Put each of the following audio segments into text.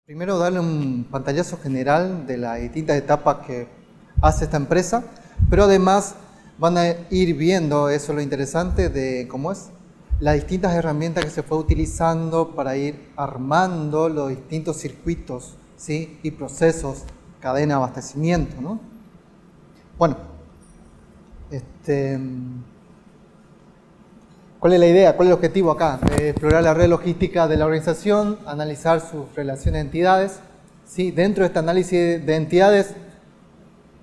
Primero darle un pantallazo general de las distintas etapas que hace esta empresa, pero además van a ir viendo, eso es lo interesante, de cómo es las distintas herramientas que se fue utilizando para ir armando los distintos circuitos, ¿sí? Y procesos, cadena de abastecimiento, ¿no? Bueno, ¿cuál es la idea? ¿Cuál es el objetivo acá? Explorar la red logística de la organización, analizar sus relaciones de entidades. ¿Sí? Dentro de este análisis de entidades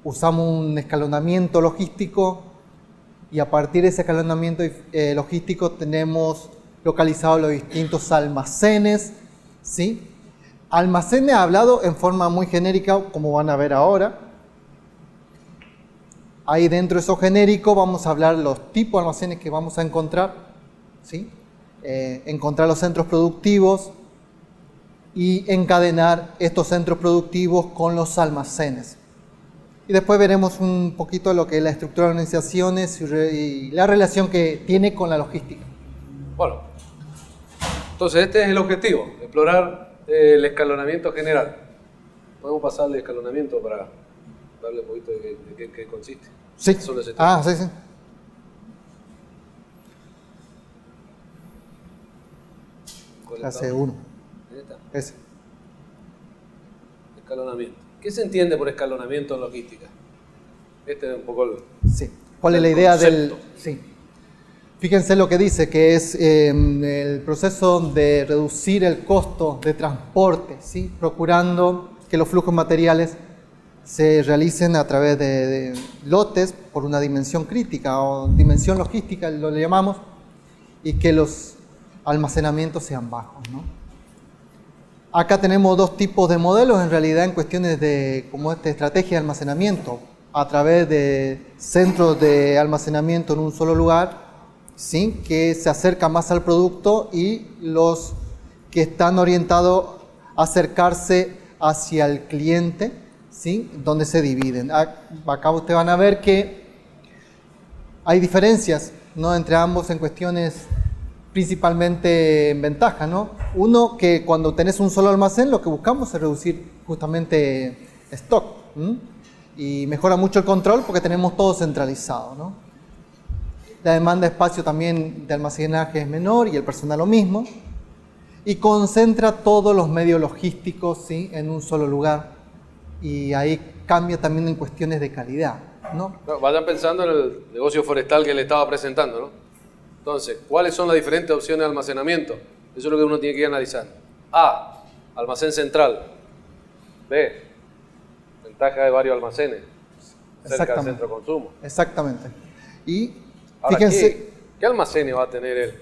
usamos un escalonamiento logístico y a partir de ese escalonamiento logístico tenemos localizados los distintos almacenes. ¿Sí? Almacenes hablado en forma muy genérica, como van a ver ahora. Ahí dentro de eso genérico vamos a hablar los tipos de almacenes que vamos a encontrar, ¿sí? Encontrar los centros productivos y encadenar estos centros productivos con los almacenes. Y después veremos un poquito lo que es la estructura de organizaciones y la relación que tiene con la logística. Bueno, entonces este es el objetivo, explorar el escalonamiento general. Podemos pasar el escalonamiento para darle un poquito de qué consiste. Sí. Sí, sí. Clase 1. Ese. Escalonamiento. ¿Qué se entiende por escalonamiento en logística? Este es un poco el... Sí. ¿Cuál es la idea del...? Sí. Fíjense lo que dice, que es el proceso de reducir el costo de transporte, ¿sí? Procurando que los flujos materiales se realicen a través de lotes por una dimensión crítica o dimensión logística, lo le llamamos, y que los almacenamientos sean bajos, ¿no? Acá tenemos dos tipos de modelos en realidad en cuestiones de como estrategia de almacenamiento a través de centros de almacenamiento en un solo lugar, ¿sí? Que se acerca más al producto, y los que están orientados a acercarse hacia el cliente, ¿sí? Donde se dividen. Acá ustedes van a ver que hay diferencias, ¿no? Entre ambos en cuestiones principalmente en ventaja, ¿no? Uno, que cuando tenés un solo almacén lo que buscamos es reducir justamente stock, y mejora mucho el control porque tenemos todo centralizado, ¿no? La demanda de espacio también de almacenaje es menor y el personal lo mismo, y concentra todos los medios logísticos, ¿sí? En un solo lugar. Y ahí cambia también en cuestiones de calidad, ¿no? Vayan pensando en el negocio forestal que le estaba presentando, ¿no? Entonces, ¿cuáles son las diferentes opciones de almacenamiento? Eso es lo que uno tiene que analizar. A, almacén central. B, ventaja de varios almacenes cerca del centro de consumo. Exactamente. Y ahora, fíjense... ¿qué almacenes va a tener él?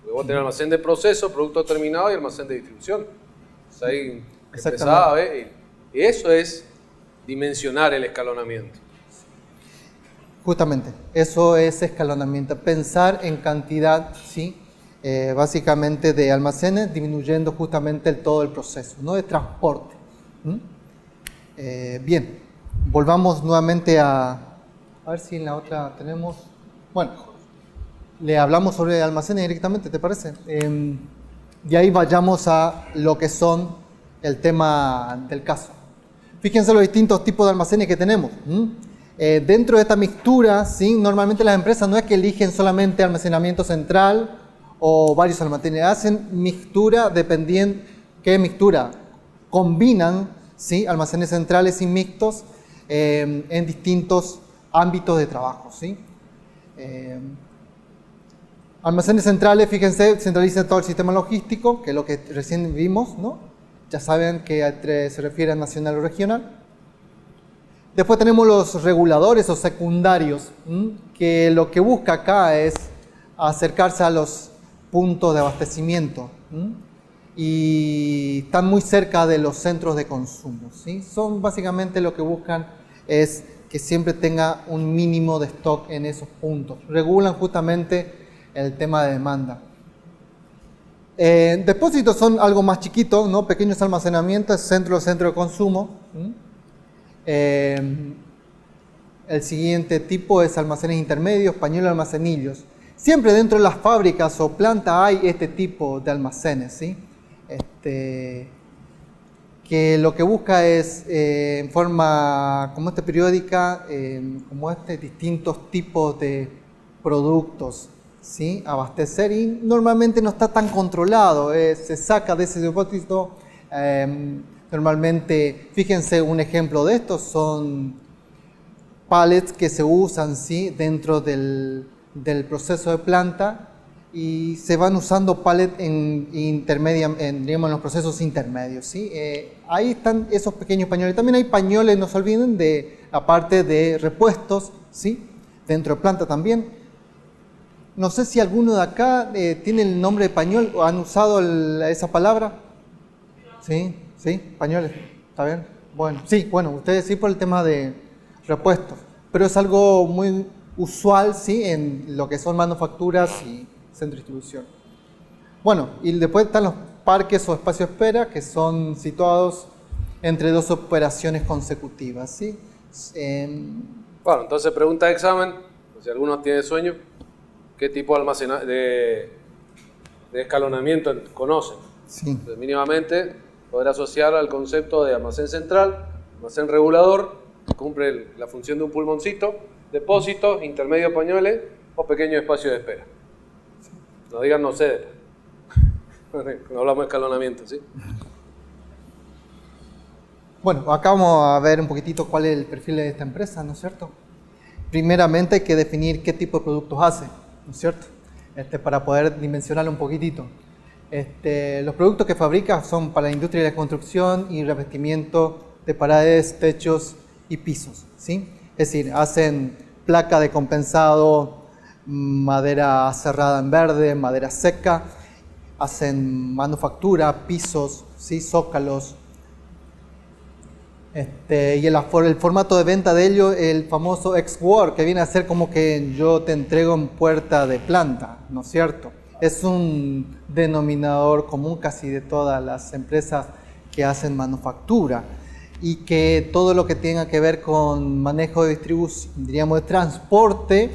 Porque va a tener almacén de proceso, producto terminado y almacén de distribución. O sea, ahí empezaba a ver... Y eso es dimensionar el escalonamiento. Justamente, eso es escalonamiento, pensar en cantidad, ¿sí? Básicamente de almacenes, disminuyendo justamente todo el proceso, ¿no? De transporte. Bien, volvamos nuevamente a ver si en la otra tenemos... Bueno, le hablamos sobre almacenes directamente, ¿te parece? De ahí vayamos a lo que son el tema del caso. Fíjense los distintos tipos de almacenes que tenemos. Dentro de esta mixtura, ¿sí? Normalmente las empresas no es que eligen solamente almacenamiento central o varios almacenes, hacen mixtura dependiendo qué mixtura. Combinan, ¿sí? Almacenes centrales y mixtos en distintos ámbitos de trabajo, ¿sí? Almacenes centrales, fíjense, centralizan todo el sistema logístico, que es lo que recién vimos, ¿no? Ya saben que se refiere a nacional o regional. Después tenemos los reguladores o secundarios, que lo que busca acá es acercarse a los puntos de abastecimiento, y están muy cerca de los centros de consumo, ¿sí? Son básicamente lo que buscan es que siempre tenga un mínimo de stock en esos puntos. Regulan justamente el tema de demanda. Depósitos son algo más chiquitos, ¿no? Pequeños almacenamientos, centro de consumo. El siguiente tipo es almacenes intermedios, pañuelos, almacenillos. Siempre dentro de las fábricas o plantas hay este tipo de almacenes, ¿sí? que lo que busca es, en forma como periódica, distintos tipos de productos, ¿sí? Abastecer, y normalmente no está tan controlado, se saca de ese depósito. Normalmente, fíjense, un ejemplo de esto son pallets que se usan, ¿sí? Dentro del proceso de planta, y se van usando pallets digamos, en los procesos intermedios, ¿sí? Ahí están esos pequeños pañoles. También hay pañoles, no se olviden, de la parte de repuestos, ¿sí? Dentro de planta también. No sé si alguno de acá tiene el nombre de pañol o han usado esa palabra. ¿Sí? ¿Sí? Pañoles. ¿Está bien? Bueno, sí, bueno, ustedes sí por el tema de repuestos. Pero es algo muy usual, ¿sí? En lo que son manufacturas y centro de distribución. Bueno, y después están los parques o espacios de espera, que son situados entre dos operaciones consecutivas, ¿sí? Bueno, entonces pregunta de examen, si alguno tiene sueño, ¿qué tipo de escalonamiento conocen? Sí. Entonces, mínimamente poder asociar al concepto de almacén central, almacén regulador, que cumple la función de un pulmoncito, depósitos, intermedios pañoles o pequeño espacio de espera. No digan no sé, no hablamos de escalonamiento, ¿sí? Bueno, acá vamos a ver un poquitito cuál es el perfil de esta empresa, ¿no es cierto? Primeramente hay que definir qué tipo de productos hace, ¿no es cierto? Para poder dimensionarlo un poquitito. Los productos que fabrica son para la industria de la construcción y revestimiento de paredes, techos y pisos, ¿sí? Es decir, hacen placa de compensado, madera cerrada en verde, madera seca, hacen manufactura, pisos, ¿sí? Zócalos. Y el formato de venta de ellos, el famoso ex-work, que viene a ser como que yo te entrego en puerta de planta, ¿no es cierto? Es un denominador común casi de todas las empresas que hacen manufactura, y que todo lo que tenga que ver con manejo de distribución, diríamos de transporte,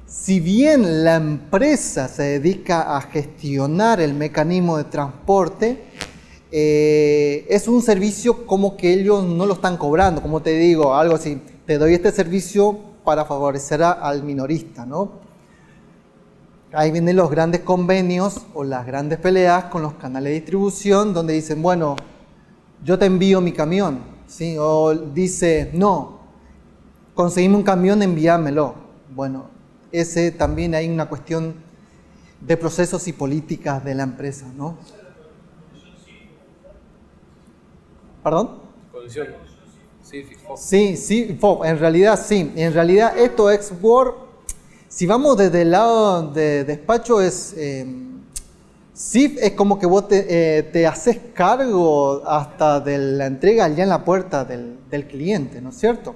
si bien la empresa se dedica a gestionar el mecanismo de transporte, es un servicio como que ellos no lo están cobrando, como te digo, algo así, te doy este servicio para favorecer al minorista, ¿no? Ahí vienen los grandes convenios o las grandes peleas con los canales de distribución, donde dicen, bueno, yo te envío mi camión, ¿sí? O dice, no, conseguime un camión, envíamelo. Bueno, ese también hay una cuestión de procesos y políticas de la empresa, ¿no? ¿Perdón? Condición. Sí, sí, en realidad sí. En realidad esto es Word. Si vamos desde el lado de despacho, SIF es como que vos te haces cargo hasta de la entrega ya en la puerta del cliente, ¿no es cierto?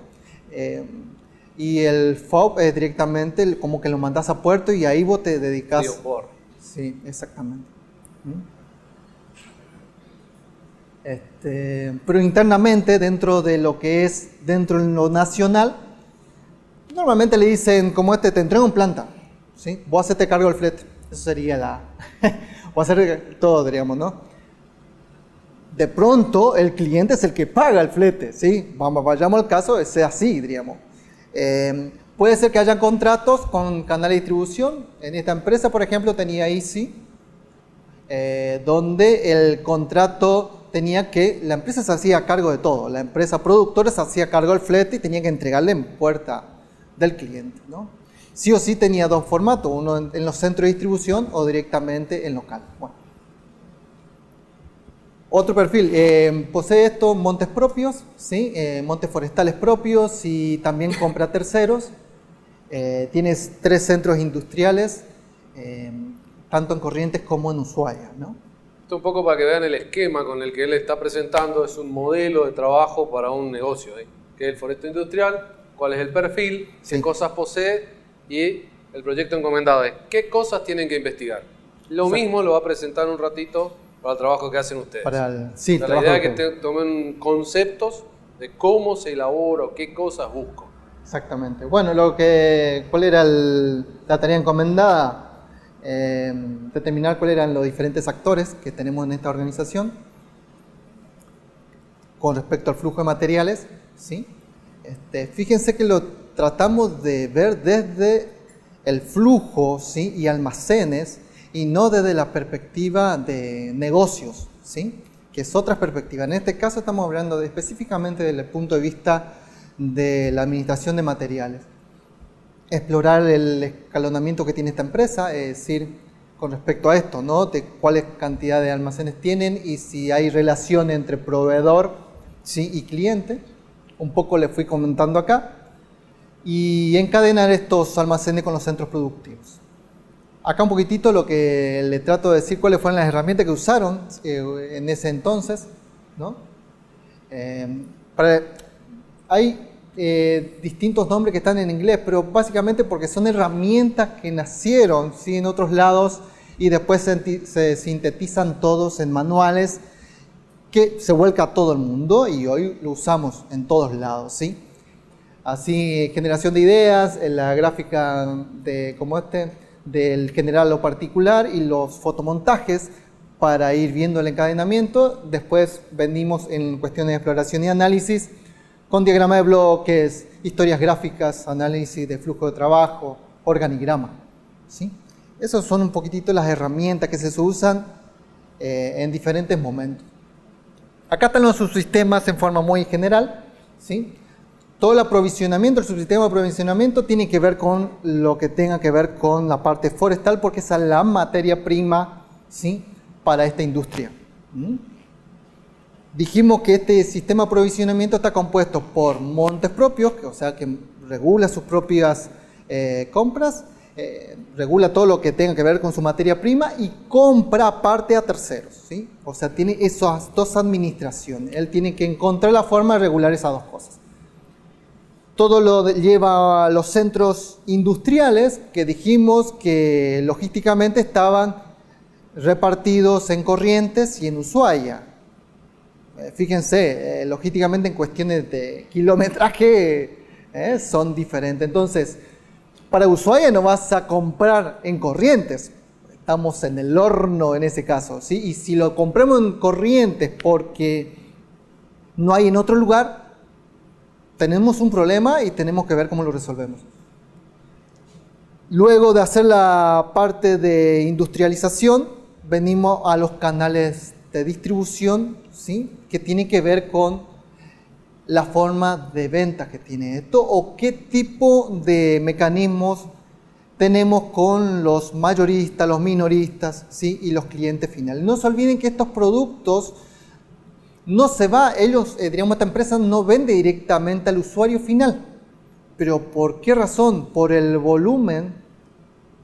Y el FOB es directamente como que lo mandás a puerto y ahí vos te dedicas. Sí, exactamente. Pero internamente, dentro de lo que es, dentro de lo nacional, normalmente le dicen, como te entrego en planta, ¿sí? Vos hacerte cargo del flete. Eso sería o hacer todo, diríamos, ¿no? De pronto, el cliente es el que paga el flete, ¿sí? Vayamos al caso, es así, diríamos. Puede ser que haya contratos con canal de distribución. En esta empresa, por ejemplo, tenía Easy, donde el contrato tenía que, la empresa se hacía cargo de todo, la empresa productora se hacía cargo del flete y tenía que entregarle en puerta del cliente, ¿no? Sí o sí tenía dos formatos, uno en los centros de distribución o directamente en local. Bueno. Otro perfil, posee estos montes propios, ¿sí? Montes forestales propios, y también compra terceros. Tienes 3 centros industriales, tanto en Corrientes como en Ushuaia, ¿no? Esto un poco para que vean el esquema con el que él está presentando, es un modelo de trabajo para un negocio, que es el foresto industrial, cuál es el perfil, qué cosas posee, y el proyecto encomendado es qué cosas tienen que investigar. Lo mismo lo va a presentar un ratito para el trabajo que hacen ustedes. La idea es que tomen conceptos de cómo se elabora o qué cosas busco. Exactamente. Bueno, ¿cuál era la tarea encomendada? Determinar cuáles eran los diferentes actores que tenemos en esta organización. con respecto al flujo de materiales, ¿sí? Fíjense que lo tratamos de ver desde el flujo, ¿sí? Y almacenes, y no desde la perspectiva de negocios, ¿sí? Que es otra perspectiva. En este caso estamos hablando específicamente desde el punto de vista de la administración de materiales. Explorar el escalonamiento que tiene esta empresa, es decir, con respecto a esto, ¿no? De cuáles cantidad de almacenes tienen y si hay relación entre proveedor, ¿sí? Y cliente. Un poco le fui comentando acá. Y encadenar estos almacenes con los centros productivos. Acá un poquitito lo que le trato de decir cuáles fueron las herramientas que usaron en ese entonces, ¿no? Hay distintos nombres que están en inglés, pero básicamente porque son herramientas que nacieron, ¿sí? En otros lados y después se sintetizan todos en manuales que se vuelca a todo el mundo y hoy lo usamos en todos lados, ¿sí? Así, generación de ideas, la gráfica como del general o particular y los fotomontajes para ir viendo el encadenamiento. Después venimos en cuestiones de exploración y análisis con diagrama de bloques, historias gráficas, análisis de flujo de trabajo, organigrama, ¿sí? Esas son un poquitito las herramientas que se usan en diferentes momentos. Acá están los subsistemas en forma muy general, ¿sí? Todo el aprovisionamiento, el subsistema de aprovisionamiento tiene que ver con lo que tenga que ver con la parte forestal porque esa es la materia prima, ¿sí? Para esta industria. Dijimos que este sistema de aprovisionamiento está compuesto por montes propios, o sea que regula sus propias compras, regula todo lo que tenga que ver con su materia prima y compra aparte a terceros, ¿sí? O sea, tiene esas dos administraciones. Él tiene que encontrar la forma de regular esas dos cosas. Todo lo lleva a los centros industriales que dijimos que logísticamente estaban repartidos en Corrientes y en Ushuaia. Fíjense, logísticamente en cuestiones de kilometraje son diferentes. Entonces, para Ushuaia no vas a comprar en Corrientes. Estamos en el horno en ese caso, ¿sí? Y si lo compramos en Corrientes porque no hay en otro lugar, tenemos un problema y tenemos que ver cómo lo resolvemos. Luego de hacer la parte de industrialización, venimos a los canales de distribución, ¿sí? Que tiene que ver con la forma de venta que tiene esto o qué tipo de mecanismos tenemos con los mayoristas, los minoristas, ¿sí? Y los clientes finales. No se olviden que estos productos no se va, ellos, diríamos, esta empresa no vende directamente al usuario final. ¿Pero por qué razón? Por el volumen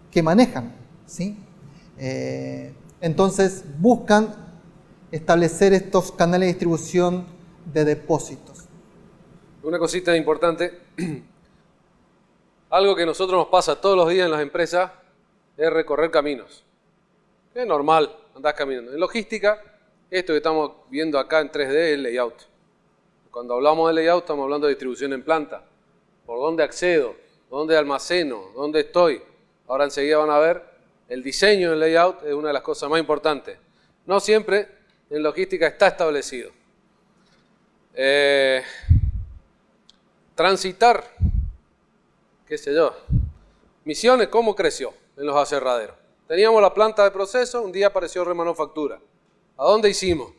que manejan, ¿sí? Entonces buscan establecer estos canales de distribución de depósitos. Una cosita importante, algo que a nosotros nos pasa todos los días en las empresas es recorrer caminos. Es normal, andás caminando. En logística, esto que estamos viendo acá en 3D es el layout. Cuando hablamos de layout estamos hablando de distribución en planta. ¿Por dónde accedo? ¿Dónde almaceno? ¿Dónde estoy? Ahora enseguida van a ver, el diseño del layout es una de las cosas más importantes. No siempre en logística está establecido. Transitar, qué sé yo. Misiones, ¿cómo creció en los aserraderos? Teníamos la planta de proceso, un día apareció remanufactura. ¿A dónde hicimos?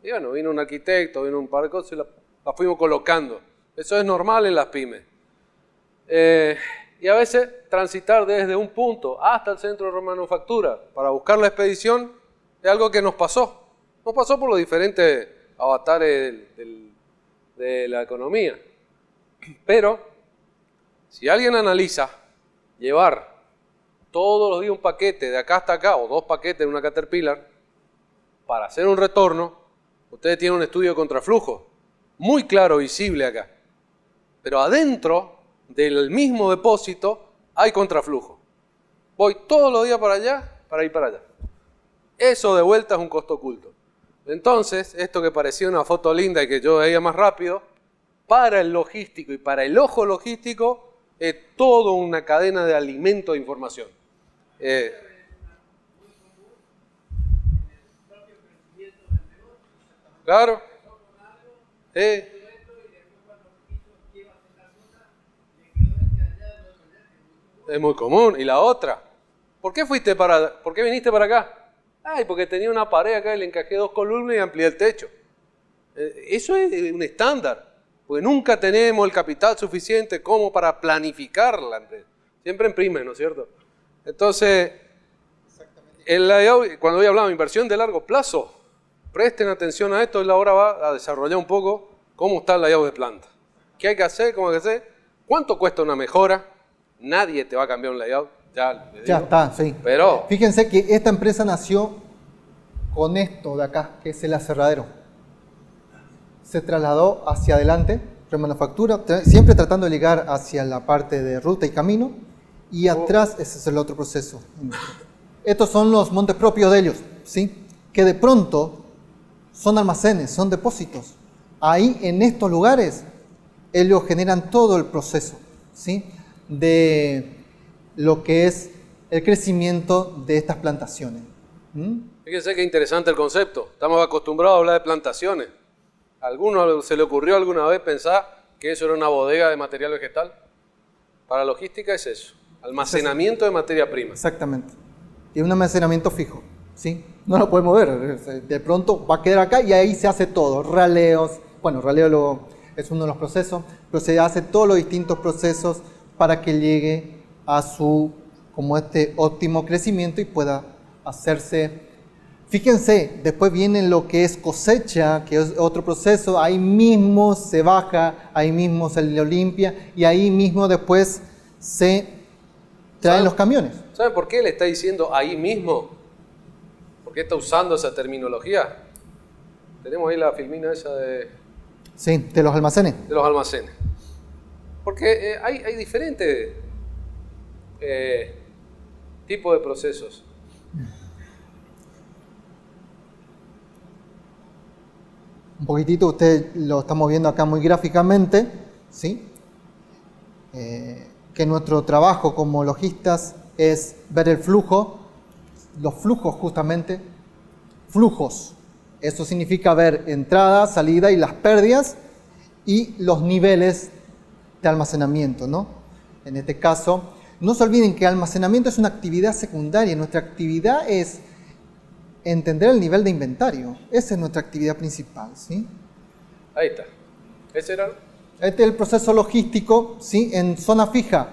Y bueno, vino un arquitecto, vino un par de cosas y la fuimos colocando. Eso es normal en las pymes. Y a veces transitar desde un punto hasta el centro de remanufactura para buscar la expedición es algo que nos pasó. Nos pasó por los diferentes avatares de la economía. Pero, si alguien analiza llevar todos los días un paquete de acá hasta acá o 2 paquetes en una Caterpillar para hacer un retorno, ustedes tienen un estudio de contraflujo muy claro, visible acá. Pero adentro del mismo depósito hay contraflujo. Voy todos los días para allá para ir para allá. Eso de vuelta es un costo oculto. Entonces, esto que parecía una foto linda y que yo veía más rápido, para el logístico y para el ojo logístico es toda una cadena de alimento de información. Claro. Es muy común. ¿Y la otra? ¿Por qué viniste para acá? Ay, porque tenía una pared acá y le encajé 2 columnas y amplié el techo. Eso es un estándar, porque nunca tenemos el capital suficiente como para planificar la empresa. Siempre imprimen, ¿no es cierto? Entonces, el layout, cuando voy a hablar de inversión de largo plazo, presten atención a esto. Él ahora va a desarrollar un poco cómo está el layout de planta. ¿Qué hay que hacer? ¿Cómo hay que hacer? ¿Cuánto cuesta una mejora? Nadie te va a cambiar un layout. Ya está, sí. Pero fíjense que esta empresa nació con esto de acá, que es el aserradero. Se trasladó hacia adelante, remanufactura, siempre tratando de ligar hacia la parte de ruta y camino, y atrás ese es el otro proceso. Estos son los montes propios de ellos, ¿sí? Que de pronto son almacenes, son depósitos. Ahí, en estos lugares, ellos generan todo el proceso, ¿sí? De lo que es el crecimiento de estas plantaciones. Fíjense qué interesante el concepto. Estamos acostumbrados a hablar de plantaciones. ¿A alguno se le ocurrió alguna vez pensar que eso era una bodega de material vegetal? Para logística es eso, almacenamiento de materia prima. Exactamente. Y un almacenamiento fijo, ¿sí? No lo podemos ver. De pronto va a quedar acá y ahí se hace todo. Raleos, bueno, raleo es uno de los procesos, pero se hace todos los distintos procesos para que llegue a su, como este óptimo crecimiento y pueda hacerse. Fíjense, después viene lo que es cosecha, que es otro proceso, ahí mismo se baja, ahí mismo se lo limpia y ahí mismo después se traen los camiones. ¿Saben por qué le está diciendo ahí mismo? ¿Por qué está usando esa terminología? Tenemos ahí la filmina esa de... Sí, de los almacenes. De los almacenes. Porque hay diferentes tipos de procesos. Un poquitito, usted lo estamos viendo acá muy gráficamente, ¿sí? Que nuestro trabajo como logistas es ver el flujo, los flujos justamente, flujos. Eso significa ver entrada, salida y las pérdidas y los niveles de almacenamiento, ¿no? En este caso, no se olviden que almacenamiento es una actividad secundaria. Nuestra actividad es entender el nivel de inventario. Esa es nuestra actividad principal, ¿sí? Ahí está. ¿Ese era? Este es el proceso logístico, ¿sí? En zona fija.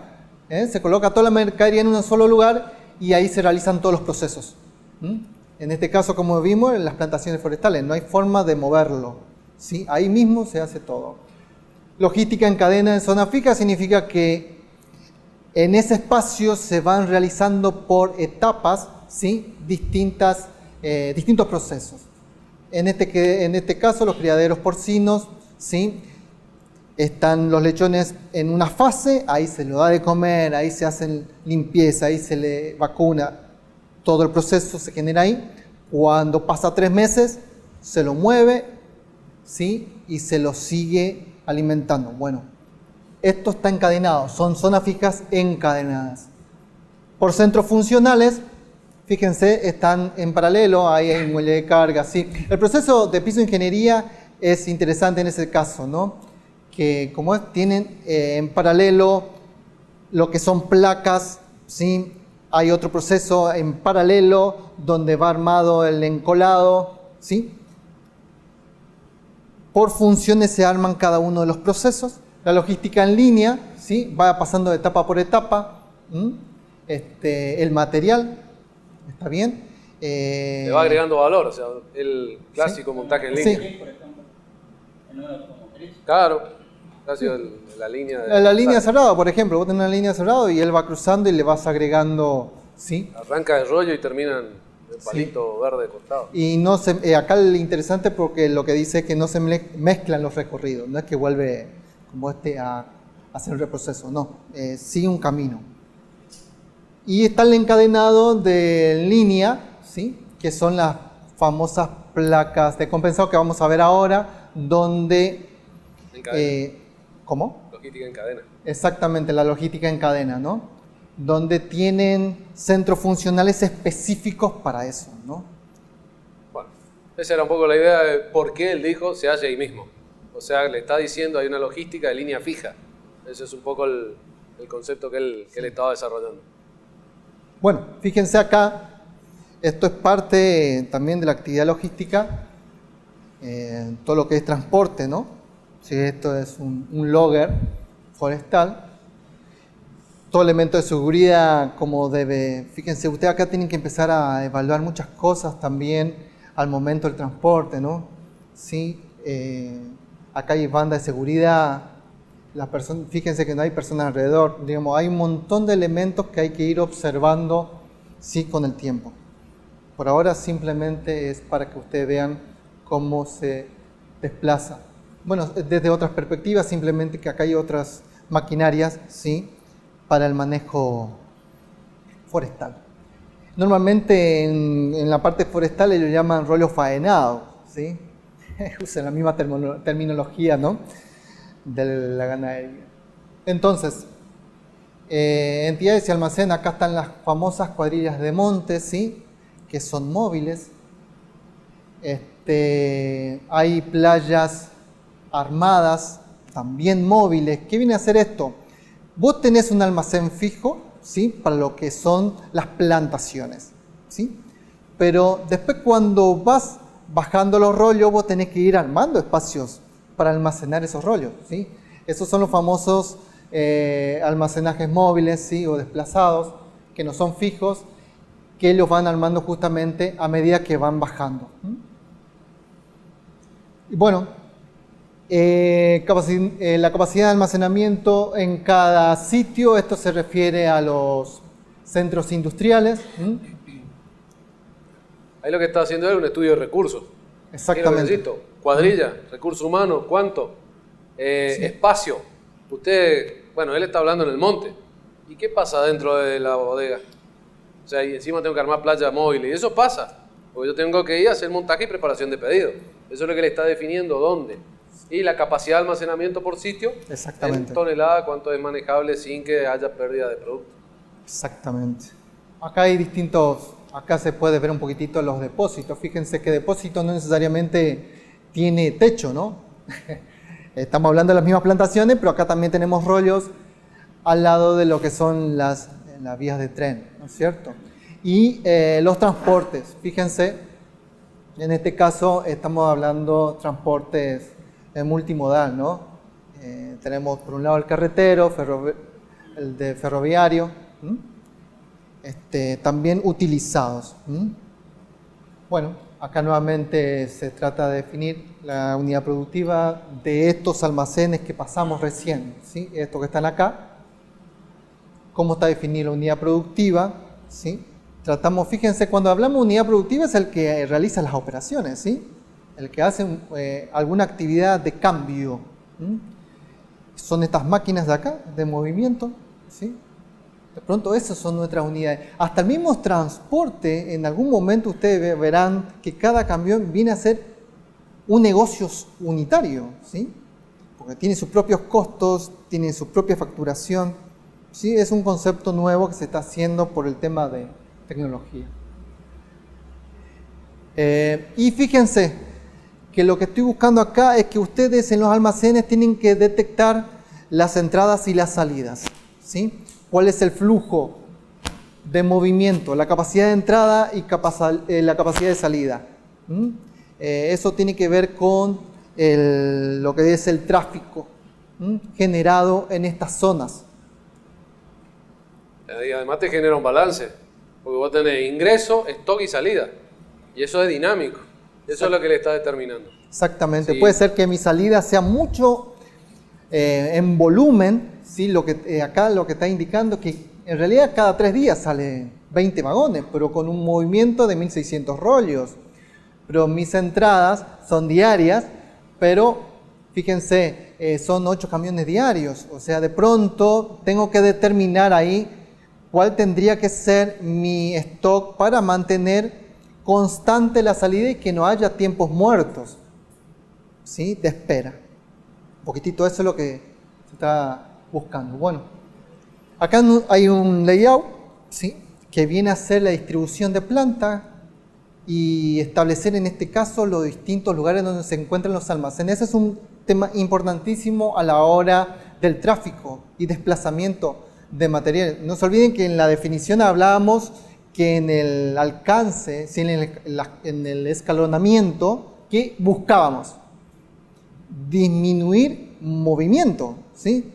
Se coloca toda la mercadería en un solo lugar y ahí se realizan todos los procesos. En este caso, como vimos, en las plantaciones forestales, no hay forma de moverlo, ¿sí? Ahí mismo se hace todo. Logística en cadena en zona fija significa que en ese espacio se van realizando por etapas, ¿sí? Distintos procesos. En este caso, los criaderos porcinos, ¿sí? Están los lechones en una fase, ahí se lo da de comer, ahí se hacen limpieza, ahí se le vacuna, todo el proceso se genera ahí. Cuando pasa 3 meses, se lo mueve, ¿sí? Y se lo sigue alimentando. Bueno, esto está encadenado, son zonas fijas encadenadas. Por centros funcionales, fíjense, están en paralelo, ahí hay un muelle de carga, ¿sí? El proceso de piso de ingeniería es interesante en ese caso, ¿no? Que como tienen en paralelo lo que son placas, ¿sí? Hay otro proceso en paralelo donde va armado el encolado, ¿sí? Por funciones se arman cada uno de los procesos. La logística en línea, ¿sí? Va pasando de etapa por etapa. El material, ¿está bien? Le va agregando valor, o sea, el clásico montaje en línea. Sí. Claro, clásico la línea. La línea cerrada, por ejemplo, vos tenés una línea cerrada y él va cruzando y le vas agregando, ¿sí? Arranca el rollo y termina en el palito verde cortado. Y no se, acá es interesante porque lo que dice es que no se mezclan los recorridos, no es que vuelve como a hacer un reproceso, no, sigue un camino. Y está el encadenado de línea, ¿sí? Que son las famosas placas de compensado que vamos a ver ahora, donde... ¿Cómo? Logística en cadena. Exactamente, la logística en cadena, ¿no? Donde tienen centros funcionales específicos para eso, ¿no? Bueno, esa era un poco la idea de por qué él dijo se hace ahí mismo. O sea, le está diciendo hay una logística de línea fija. Ese es un poco el concepto que él estaba desarrollando. Bueno, fíjense acá, esto es parte también de la actividad logística, todo lo que es transporte, ¿no? Si esto es un logger forestal, todo elemento de seguridad como debe, fíjense, ustedes acá tienen que empezar a evaluar muchas cosas también al momento del transporte, ¿no? Sí, acá hay banda de seguridad, fíjense que no hay personas alrededor, digamos, hay un montón de elementos que hay que ir observando, sí, con el tiempo. Por ahora simplemente es para que ustedes vean cómo se desplaza. Bueno, desde otras perspectivas, simplemente que acá hay otras maquinarias, sí, para el manejo forestal. Normalmente en la parte forestal ellos llaman rollo faenado, ¿sí? Usan la misma terminología, ¿no? De la ganadería. Entonces, entidades y almacén, acá están las famosas cuadrillas de monte, ¿sí? Que son móviles. Hay playas armadas, también móviles. ¿Qué viene a hacer esto? Vos tenés un almacén fijo, ¿sí? Para lo que son las plantaciones, ¿sí? Pero después cuando vas bajando los rollos, vos tenés que ir armando espacios para almacenar esos rollos, ¿sí? Esos son los famosos almacenajes móviles, ¿sí? O desplazados, que no son fijos, que ellos van armando justamente a medida que van bajando. Y bueno, la capacidad de almacenamiento en cada sitio, esto se refiere a los centros industriales. Ahí lo que está haciendo él es un estudio de recursos. Exactamente. Cuadrilla, recurso humano, ¿cuánto? Sí. Espacio. Él está hablando en el monte. ¿Y qué pasa dentro de la bodega? O sea, y encima tengo que armar playa móvil. Y eso pasa, porque yo tengo que ir a hacer montaje y preparación de pedido. Eso es lo que le está definiendo dónde. Y la capacidad de almacenamiento por sitio, exactamente, en tonelada, cuánto es manejable sin que haya pérdida de producto. Exactamente. Acá hay acá se puede ver un poquitito los depósitos. Fíjense que depósito no necesariamente tiene techo, ¿no? Estamos hablando de las mismas plantaciones, pero acá también tenemos rollos al lado de lo que son las vías de tren, ¿no es cierto? Y los transportes, fíjense, en este caso estamos hablando transportes multimodal, ¿no? Tenemos por un lado el carretero, el de ferroviario, también utilizados. Bueno, acá nuevamente se trata de definir la unidad productiva de estos almacenes que pasamos recién, ¿sí? Estos que están acá. ¿Cómo está definida la unidad productiva? ¿Sí? Tratamos, fíjense, cuando hablamos de unidad productiva es el que realiza las operaciones, ¿sí? El que hace alguna actividad de cambio. Son estas máquinas de acá, de movimiento, ¿sí? De pronto esas son nuestras unidades. Hasta el mismo transporte, en algún momento ustedes verán que cada camión viene a ser un negocio unitario, ¿sí? Porque tiene sus propios costos, tiene su propia facturación, ¿sí? Es un concepto nuevo que se está haciendo por el tema de tecnología. Y fíjense que lo que estoy buscando acá es que ustedes en los almacenes tienen que detectar las entradas y las salidas, ¿sí? ¿Cuál es el flujo de movimiento, la capacidad de entrada y la capacidad de salida? Eso tiene que ver con lo que es el tráfico generado en estas zonas. Y además te genera un balance, porque vos tenés ingreso, stock y salida, y eso es dinámico. Eso es lo que le está determinando. Exactamente. Sí. Puede ser que mi salida sea mucho en volumen, ¿sí? Acá lo que está indicando es que en realidad cada 3 días salen 20 vagones, pero con un movimiento de 1600 rollos. Pero mis entradas son diarias, pero fíjense, son 8 camiones diarios. O sea, de pronto tengo que determinar ahí cuál tendría que ser mi stock para mantener constante la salida y que no haya tiempos muertos, ¿sí? De espera. Un poquitito eso es lo que se está buscando. Bueno, acá hay un layout, ¿sí? Que viene a ser la distribución de planta y establecer en este caso los distintos lugares donde se encuentran los almacenes. Ese es un tema importantísimo a la hora del tráfico y desplazamiento de materiales. No se olviden que en la definición hablábamos que en el alcance, ¿sí? en el escalonamiento, ¿qué buscábamos? Disminuir movimiento, ¿sí?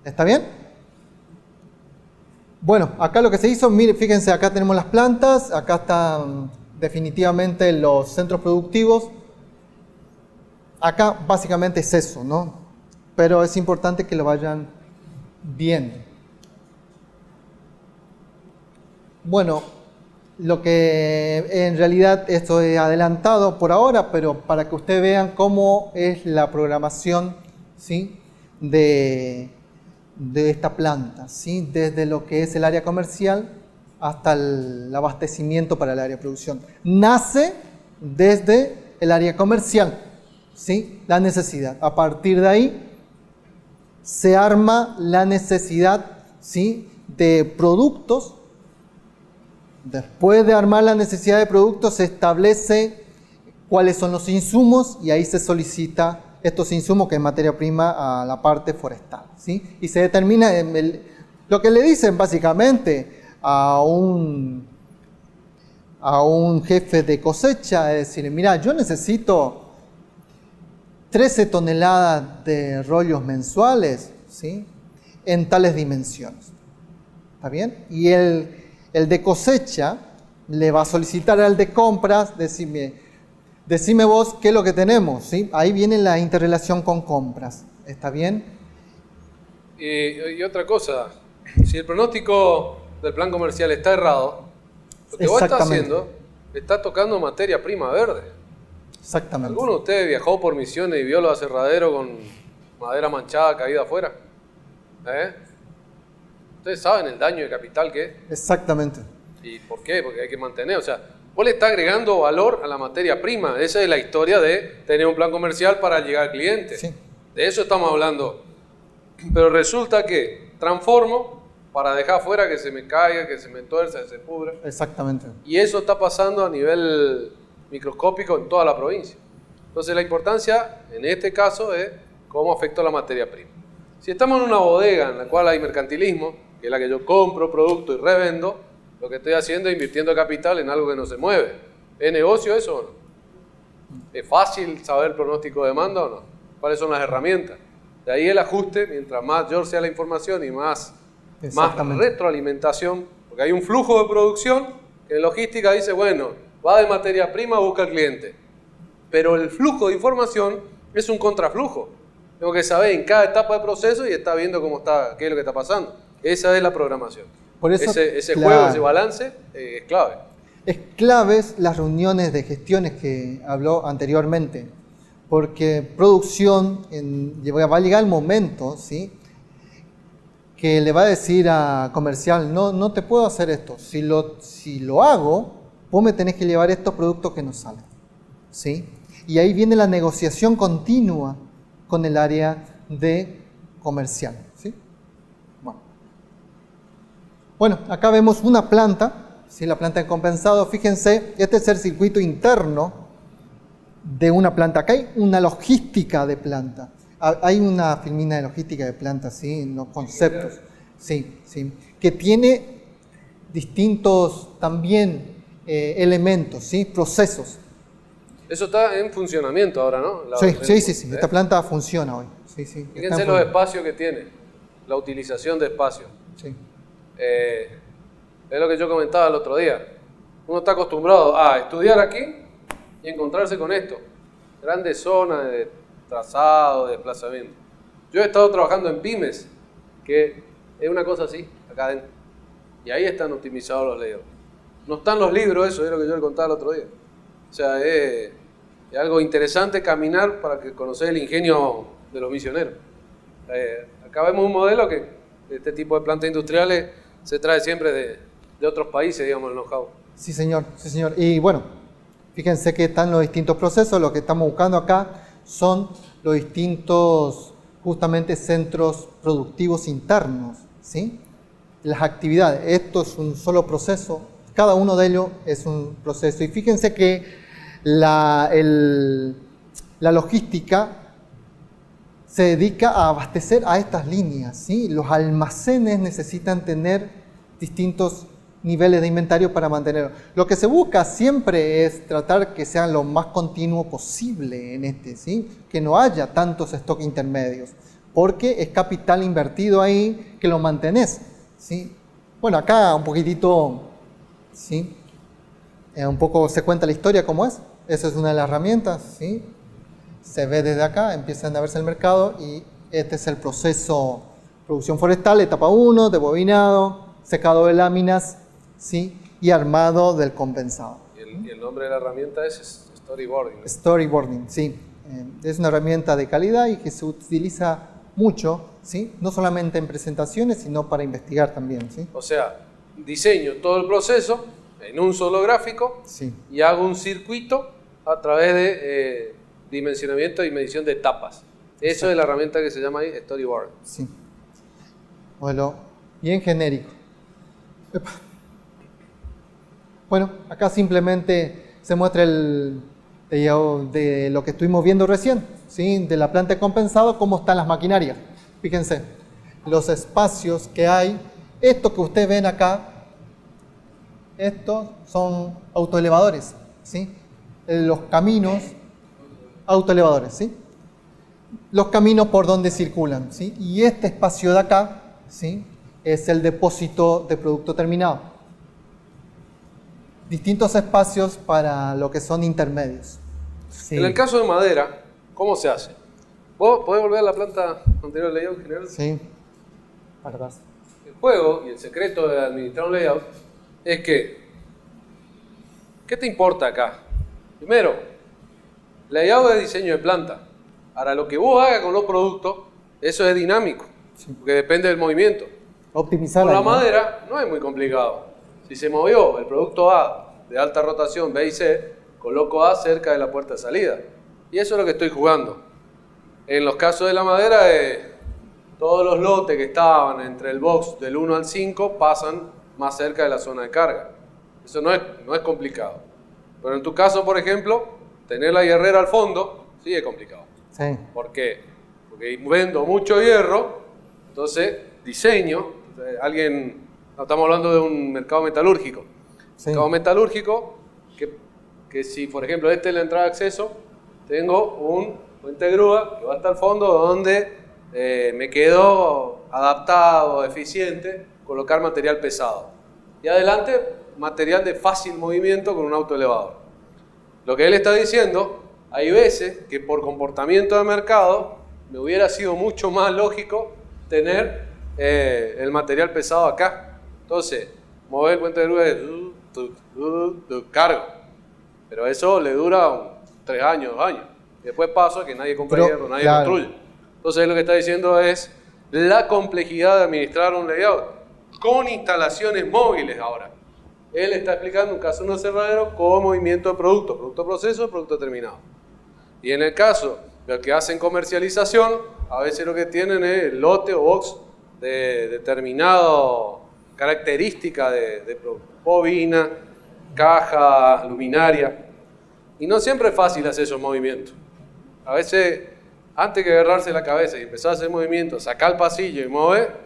¿Está bien? Bueno, acá lo que se hizo, miren, fíjense, acá tenemos las plantas, acá están definitivamente los centros productivos. Acá básicamente es eso, ¿no? Pero es importante que lo vayan viendo. Bueno, lo que en realidad esto es adelantado por ahora, pero para que ustedes vean cómo es la programación, ¿sí? de esta planta, ¿sí? Desde lo que es el área comercial hasta el abastecimiento para el área de producción. Nace desde el área comercial, ¿sí? La necesidad. A partir de ahí se arma la necesidad, ¿sí? De productos. Después de armar la necesidad de productos, se establece cuáles son los insumos y ahí se solicita estos insumos, que es materia prima, a la parte forestal, ¿sí? Y se determina lo que le dicen básicamente a un jefe de cosecha, es decir, mira, yo necesito 13 toneladas de rollos mensuales, ¿sí? En tales dimensiones. ¿Está bien? Y el de cosecha le va a solicitar al de compras, decime vos qué es lo que tenemos, ¿sí? Ahí viene la interrelación con compras. ¿Está bien? Y otra cosa, si el pronóstico del plan comercial está errado, lo que vos estás haciendo, está tocando materia prima verde. Exactamente. ¿Alguno de ustedes viajó por Misiones y vio los aserraderos con madera manchada caída afuera? ¿Ustedes saben el daño de capital que es? Exactamente. ¿Y por qué? Porque hay que mantener, o sea, vos le estás agregando valor a la materia prima. Esa es la historia de tener un plan comercial para llegar al cliente. Sí. De eso estamos hablando. Pero resulta que transformo para dejar afuera que se me caiga, que se me tuerza, que se pudra. Exactamente. Y eso está pasando a nivel microscópico en toda la provincia. Entonces la importancia en este caso es cómo afecta la materia prima. Si estamos en una bodega en la cual hay mercantilismo, que es la que yo compro producto y revendo, lo que estoy haciendo es invirtiendo capital en algo que no se mueve. ¿Es negocio eso o no? ¿Es fácil saber el pronóstico de demanda o no? ¿Cuáles son las herramientas? De ahí el ajuste, mientras mayor sea la información y más retroalimentación, porque hay un flujo de producción que en logística dice, bueno, va de materia prima, busca al cliente. Pero el flujo de información es un contraflujo. Tengo que saber en cada etapa del proceso y está viendo cómo está, qué es lo que está pasando. Esa es la programación. Por eso, ese juego, ese balance es clave. Es clave las reuniones de gestiones que habló anteriormente, porque producción, va a llegar el momento, ¿sí? Que le va a decir a comercial, no te puedo hacer esto, si lo hago, vos me tenés que llevar estos productos que no salen, ¿sí? Y ahí viene la negociación continua con el área de comercial, ¿sí? Bueno, acá vemos una planta, ¿sí? La planta de compensado. Fíjense, este es el circuito interno de una planta. Acá hay una logística de planta. Hay una filmina de logística de planta, ¿sí? En los conceptos, sí, que tiene distintos también elementos, ¿sí? Procesos. Eso está en funcionamiento ahora, ¿no? Sí. Esta planta funciona hoy. Sí. Fíjense los espacios que tiene, la utilización de espacio. Sí. Es lo que yo comentaba el otro día. Uno está acostumbrado a estudiar aquí y encontrarse con esto. Grandes zonas de trazado, de desplazamiento. Yo he estado trabajando en pymes, que es una cosa así, acá adentro. Y ahí están optimizados los layouts. No están los libros, eso es lo que yo le contaba el otro día. O sea, es algo interesante caminar para que conocer el ingenio de los misioneros. Acá vemos un modelo que este tipo de plantas industriales se trae siempre de otros países, digamos, el know-how. Sí, señor. Y bueno, fíjense que están los distintos procesos. Lo que estamos buscando acá son los distintos, justamente, centros productivos internos, ¿sí? Las actividades. Esto es un solo proceso. Cada uno de ellos es un proceso. Y fíjense que la logística se dedica a abastecer a estas líneas, ¿sí? Los almacenes necesitan tener distintos niveles de inventario para mantenerlo. Lo que se busca siempre es tratar que sean lo más continuo posible en este, ¿sí? Que no haya tantos stock intermedios, porque es capital invertido ahí que lo mantenés, ¿sí? Bueno, acá un poquitito, ¿sí? Un poco se cuenta la historia cómo es. Esa es una de las herramientas, ¿sí? Se ve desde acá, empiezan a verse el mercado y este es el proceso producción forestal, etapa 1, de bobinado, secado de láminas, ¿sí? Y armado del compensado. Y el nombre de la herramienta es storyboarding, ¿no? Storyboarding, sí. Es una herramienta de calidad y que se utiliza mucho, ¿sí? No solamente en presentaciones, sino para investigar también, ¿sí? O sea, diseño todo el proceso en un solo gráfico, sí, y hago un circuito a través de dimensionamiento y medición de etapas. Eso exacto, es la herramienta que se llama ahí storyboard. sí. Bueno, bien genérico. Epa. Bueno, acá simplemente se muestra el de lo que estuvimos viendo recién, ¿sí? De la planta de compensado, cómo están las maquinarias. Fíjense, los espacios que hay, esto que ustedes ven acá, estos son autoelevadores, ¿sí? Los caminos, autoelevadores, ¿sí? Los caminos por donde circulan, ¿sí? Y este espacio de acá, ¿sí? Es el depósito de producto terminado. Distintos espacios para lo que son intermedios. Sí. En el caso de madera, ¿cómo se hace? ¿Vos podés volver a la planta anterior del layout general? Sí. Para atrás. El juego y el secreto de administrar un layout es que, ¿qué te importa acá? Primero, layout es diseño de planta. Ahora, lo que vos hagas con los productos, eso es dinámico, sí, porque depende del movimiento. Optimizar con la madera no es muy complicado. Si se movió el producto A de alta rotación B y C, coloco A cerca de la puerta de salida. Y eso es lo que estoy jugando. En los casos de la madera, todos los lotes que estaban entre el box del 1 al 5 pasan más cerca de la zona de carga. Eso no es complicado. Pero en tu caso, por ejemplo, tener la hierrera al fondo, sí es complicado. Sí. ¿Por qué? Porque vendo mucho hierro, entonces diseño. No estamos hablando de un mercado metalúrgico. Sí. Mercado metalúrgico, que si, por ejemplo, esta es la entrada de acceso, tengo un puente de grúa que va hasta el fondo donde me quedo adaptado, eficiente, colocar material pesado. Y adelante, material de fácil movimiento con un autoelevador. Lo que él está diciendo, hay veces que por comportamiento de mercado me hubiera sido mucho más lógico tener el material pesado acá. Entonces, mover el puente de grúa es cargo. Pero eso le dura 3 años, 2 años. Y después paso a que nadie compra hierro, nadie construye. Entonces, lo que está diciendo es la complejidad de administrar un layout con instalaciones móviles ahora. Él está explicando un caso de un aserradero con movimiento de producto proceso, producto terminado. Y en el caso de los que hacen comercialización, a veces lo que tienen es el lote o box de determinado característica de producto. Bobina, caja, luminaria. Y no siempre es fácil hacer esos movimientos. A veces, antes que agarrarse la cabeza y empezar a hacer movimientos, sacar el pasillo y mover,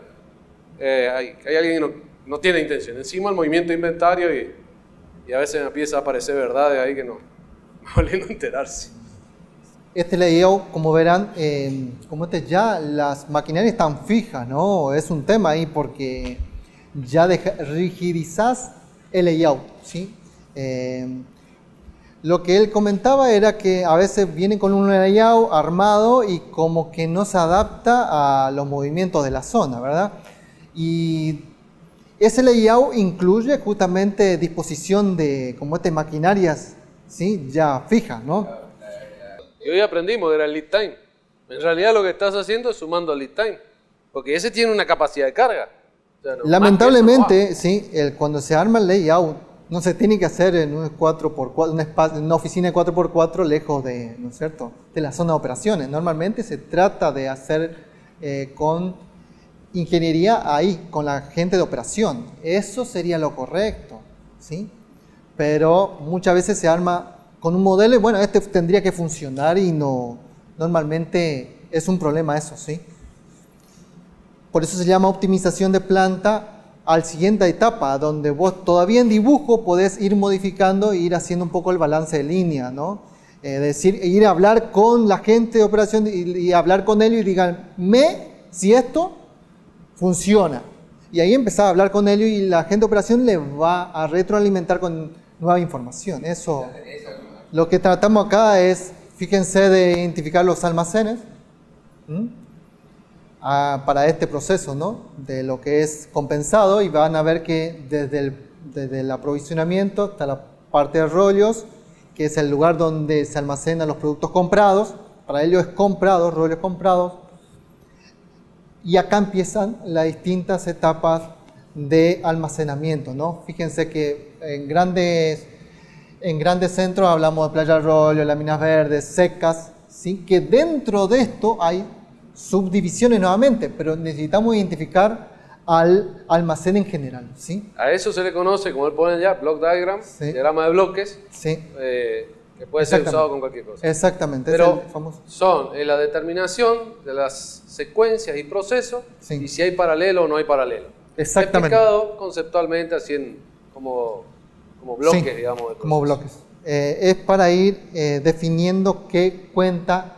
hay alguien que no tiene intención. Encima el movimiento de inventario y a veces me empieza a aparecer verdades ahí que no vale no enterarse. Este layout, como verán, como ya las maquinarias están fijas, ¿no? Es un tema ahí porque ya rigidizás el layout, ¿sí? Lo que él comentaba era que a veces viene con un layout armado y como que no se adapta a los movimientos de la zona, ¿verdad? Y ese layout incluye justamente disposición de maquinarias, ¿sí? Ya fijas, ¿no? Y hoy aprendimos que era el lead time. En realidad lo que estás haciendo es sumando al lead time, porque ese tiene una capacidad de carga. O sea, lamentablemente, sí, cuando se arma el layout, no se tiene que hacer en un 4x4, una oficina de 4x4 lejos de, ¿no es cierto?, de la zona de operaciones. Normalmente se trata de hacer con ingeniería ahí, con la gente de operación. Eso sería lo correcto, ¿sí? Pero muchas veces se arma con un modelo y bueno, este tendría que funcionar y no, normalmente es un problema eso, ¿sí? Por eso se llama optimización de planta al siguiente etapa, donde vos todavía en dibujo podés ir modificando e ir haciendo un poco el balance de línea, ¿no? Decir, ir a hablar con la gente de operación y hablar con ellos y díganme si esto funciona. Y ahí empezar a hablar con ellos y la gente de operación le va a retroalimentar con nueva información. Eso, lo que tratamos acá es, fíjense, de identificar los almacenes para este proceso, ¿no? De lo que es compensado, y van a ver que desde el aprovisionamiento hasta la parte de rollos, que es el lugar donde se almacenan los productos comprados, para ello es comprados, rollos comprados, y acá empiezan las distintas etapas de almacenamiento, ¿no? Fíjense que en grandes centros hablamos de playa de rollo, láminas verdes, secas, ¿sí? Que dentro de esto hay subdivisiones nuevamente, pero necesitamos identificar al almacén en general, ¿sí? A eso se le conoce, como él pone ya, block diagram, sí. Diagrama de bloques, sí. Que puede ser usado con cualquier cosa. Exactamente. Pero son la determinación de las secuencias y procesos, sí. Y si hay paralelo o no hay paralelo. Exactamente. Explicado conceptualmente así como bloques, sí, digamos. Como bloques. Es para ir definiendo qué cuenta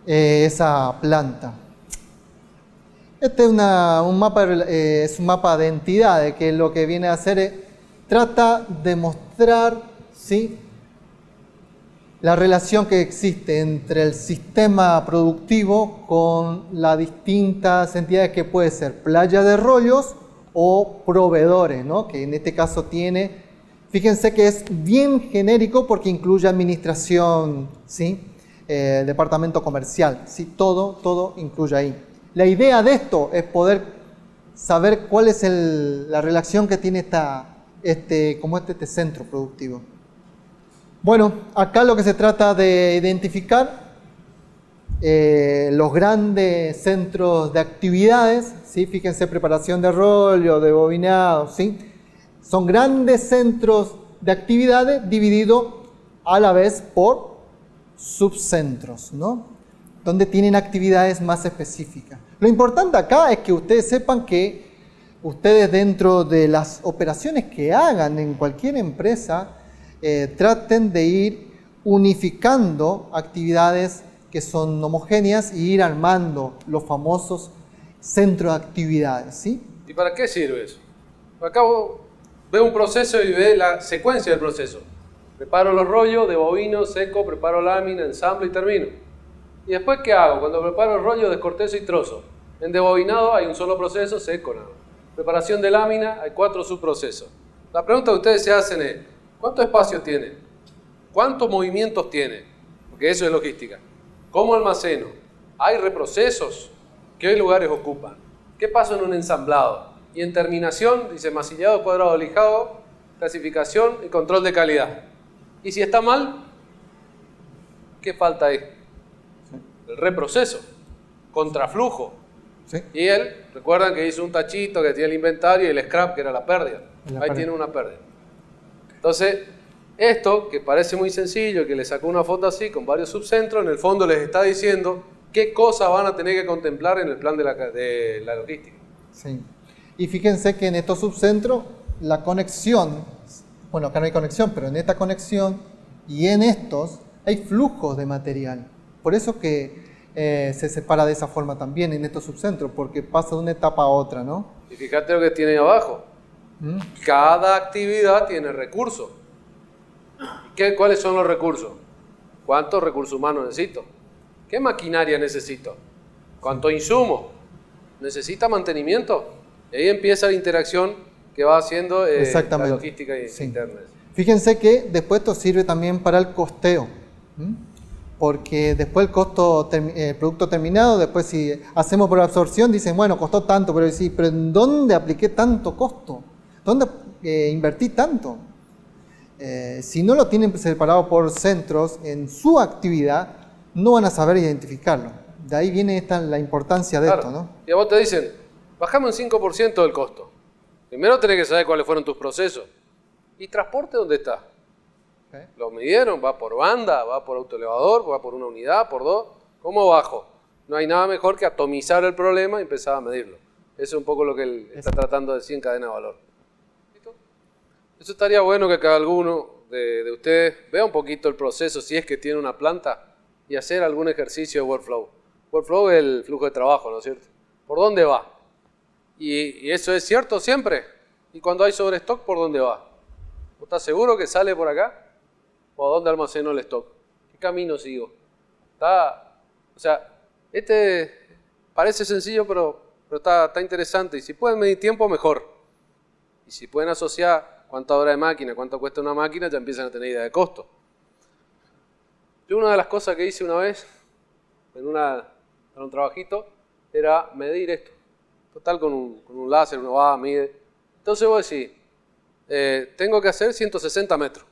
esa planta. Este es un mapa de entidades, que lo que viene a hacer es trata de mostrar, ¿sí?, la relación que existe entre el sistema productivo con las distintas entidades que puede ser playa de rollos o proveedores, ¿no? Que en este caso tiene, fíjense que es bien genérico porque incluye administración, ¿sí? Departamento comercial, ¿sí? Todo incluye ahí. La idea de esto es poder saber cuál es la relación que tiene este centro productivo. Bueno, acá lo que se trata de identificar los grandes centros de actividades, ¿sí? Fíjense, preparación de rollo, de bobinado, ¿sí? Son grandes centros de actividades divididos a la vez por subcentros, ¿no? Donde tienen actividades más específicas. Lo importante acá es que ustedes sepan que ustedes, dentro de las operaciones que hagan en cualquier empresa, traten de ir unificando actividades que son homogéneas y ir armando los famosos centros de actividades, ¿sí? ¿Y para qué sirve eso? Acá ve un proceso y ve la secuencia del proceso. Preparo los rollos de bovino, seco, preparo lámina, ensamblo y termino. ¿Y después qué hago? Cuando preparo el rollo, descortezo y trozo. En debobinado hay un solo proceso, seco nada. Preparación de lámina, hay 4 subprocesos. La pregunta que ustedes se hacen es, ¿cuánto espacio tiene? ¿Cuántos movimientos tiene? Porque eso es logística. ¿Cómo almaceno? ¿Hay reprocesos? ¿Qué lugares ocupan? ¿Qué pasa en un ensamblado? Y en terminación, dice masillado, cuadrado, lijado, clasificación y control de calidad. Y si está mal, ¿qué falta ahí? El reproceso, contraflujo. Sí. Y él, recuerdan que hizo un tachito que tiene el inventario y el scrap, que era la pérdida. Ahí tiene una pérdida. Entonces, esto, que parece muy sencillo, que le sacó una foto así, con varios subcentros, en el fondo les está diciendo qué cosas van a tener que contemplar en el plan de la logística. Sí. Y fíjense que en estos subcentros, la conexión, bueno, acá no hay conexión, pero en esta conexión y en estos hay flujos de material. Por eso que se separa de esa forma también en estos subcentros, porque pasa de una etapa a otra, ¿no? Y fíjate lo que tiene ahí abajo. Cada actividad tiene recursos. ¿Cuáles son los recursos? ¿Cuántos recursos humanos necesito? ¿Qué maquinaria necesito? ¿Cuánto insumo? ¿Necesita mantenimiento? Y ahí empieza la interacción que va haciendo la logística interna. Fíjense que después esto sirve también para el costeo. Porque después el producto terminado, después si hacemos por absorción, dicen, bueno, costó tanto, pero sí, pero ¿en dónde apliqué tanto costo? ¿Dónde invertí tanto? Si no lo tienen separado por centros en su actividad, no van a saber identificarlo. De ahí viene la importancia de esto, ¿no? Y a vos te dicen, bajamos un 5% del costo. Primero tenés que saber cuáles fueron tus procesos. ¿Y transporte dónde está? ¿Lo midieron? ¿Va por banda? ¿Va por autoelevador? ¿Va por una unidad? ¿Por 2? ¿Cómo bajo? No hay nada mejor que atomizar el problema y empezar a medirlo. Eso es un poco lo que él está tratando de decir en cadena de valor. ¿Listo? Eso estaría bueno que cada alguno de ustedes vea un poquito el proceso, si es que tiene una planta, y hacer algún ejercicio de workflow. Workflow es el flujo de trabajo, ¿no es cierto? ¿Por dónde va? Y eso es cierto siempre. Y cuando hay sobrestock, ¿por dónde va? ¿Estás seguro que sale por acá? ¿O a dónde almaceno el stock? ¿Qué camino sigo? O sea, parece sencillo, pero está interesante. Y si pueden medir tiempo, mejor. Y si pueden asociar cuánta hora de máquina, cuánto cuesta una máquina, ya empiezan a tener idea de costo. Yo una de las cosas que hice una vez, en un trabajito, era medir esto. Total, con un láser, uno va, mide. Entonces vos decís, tengo que hacer 160 metros.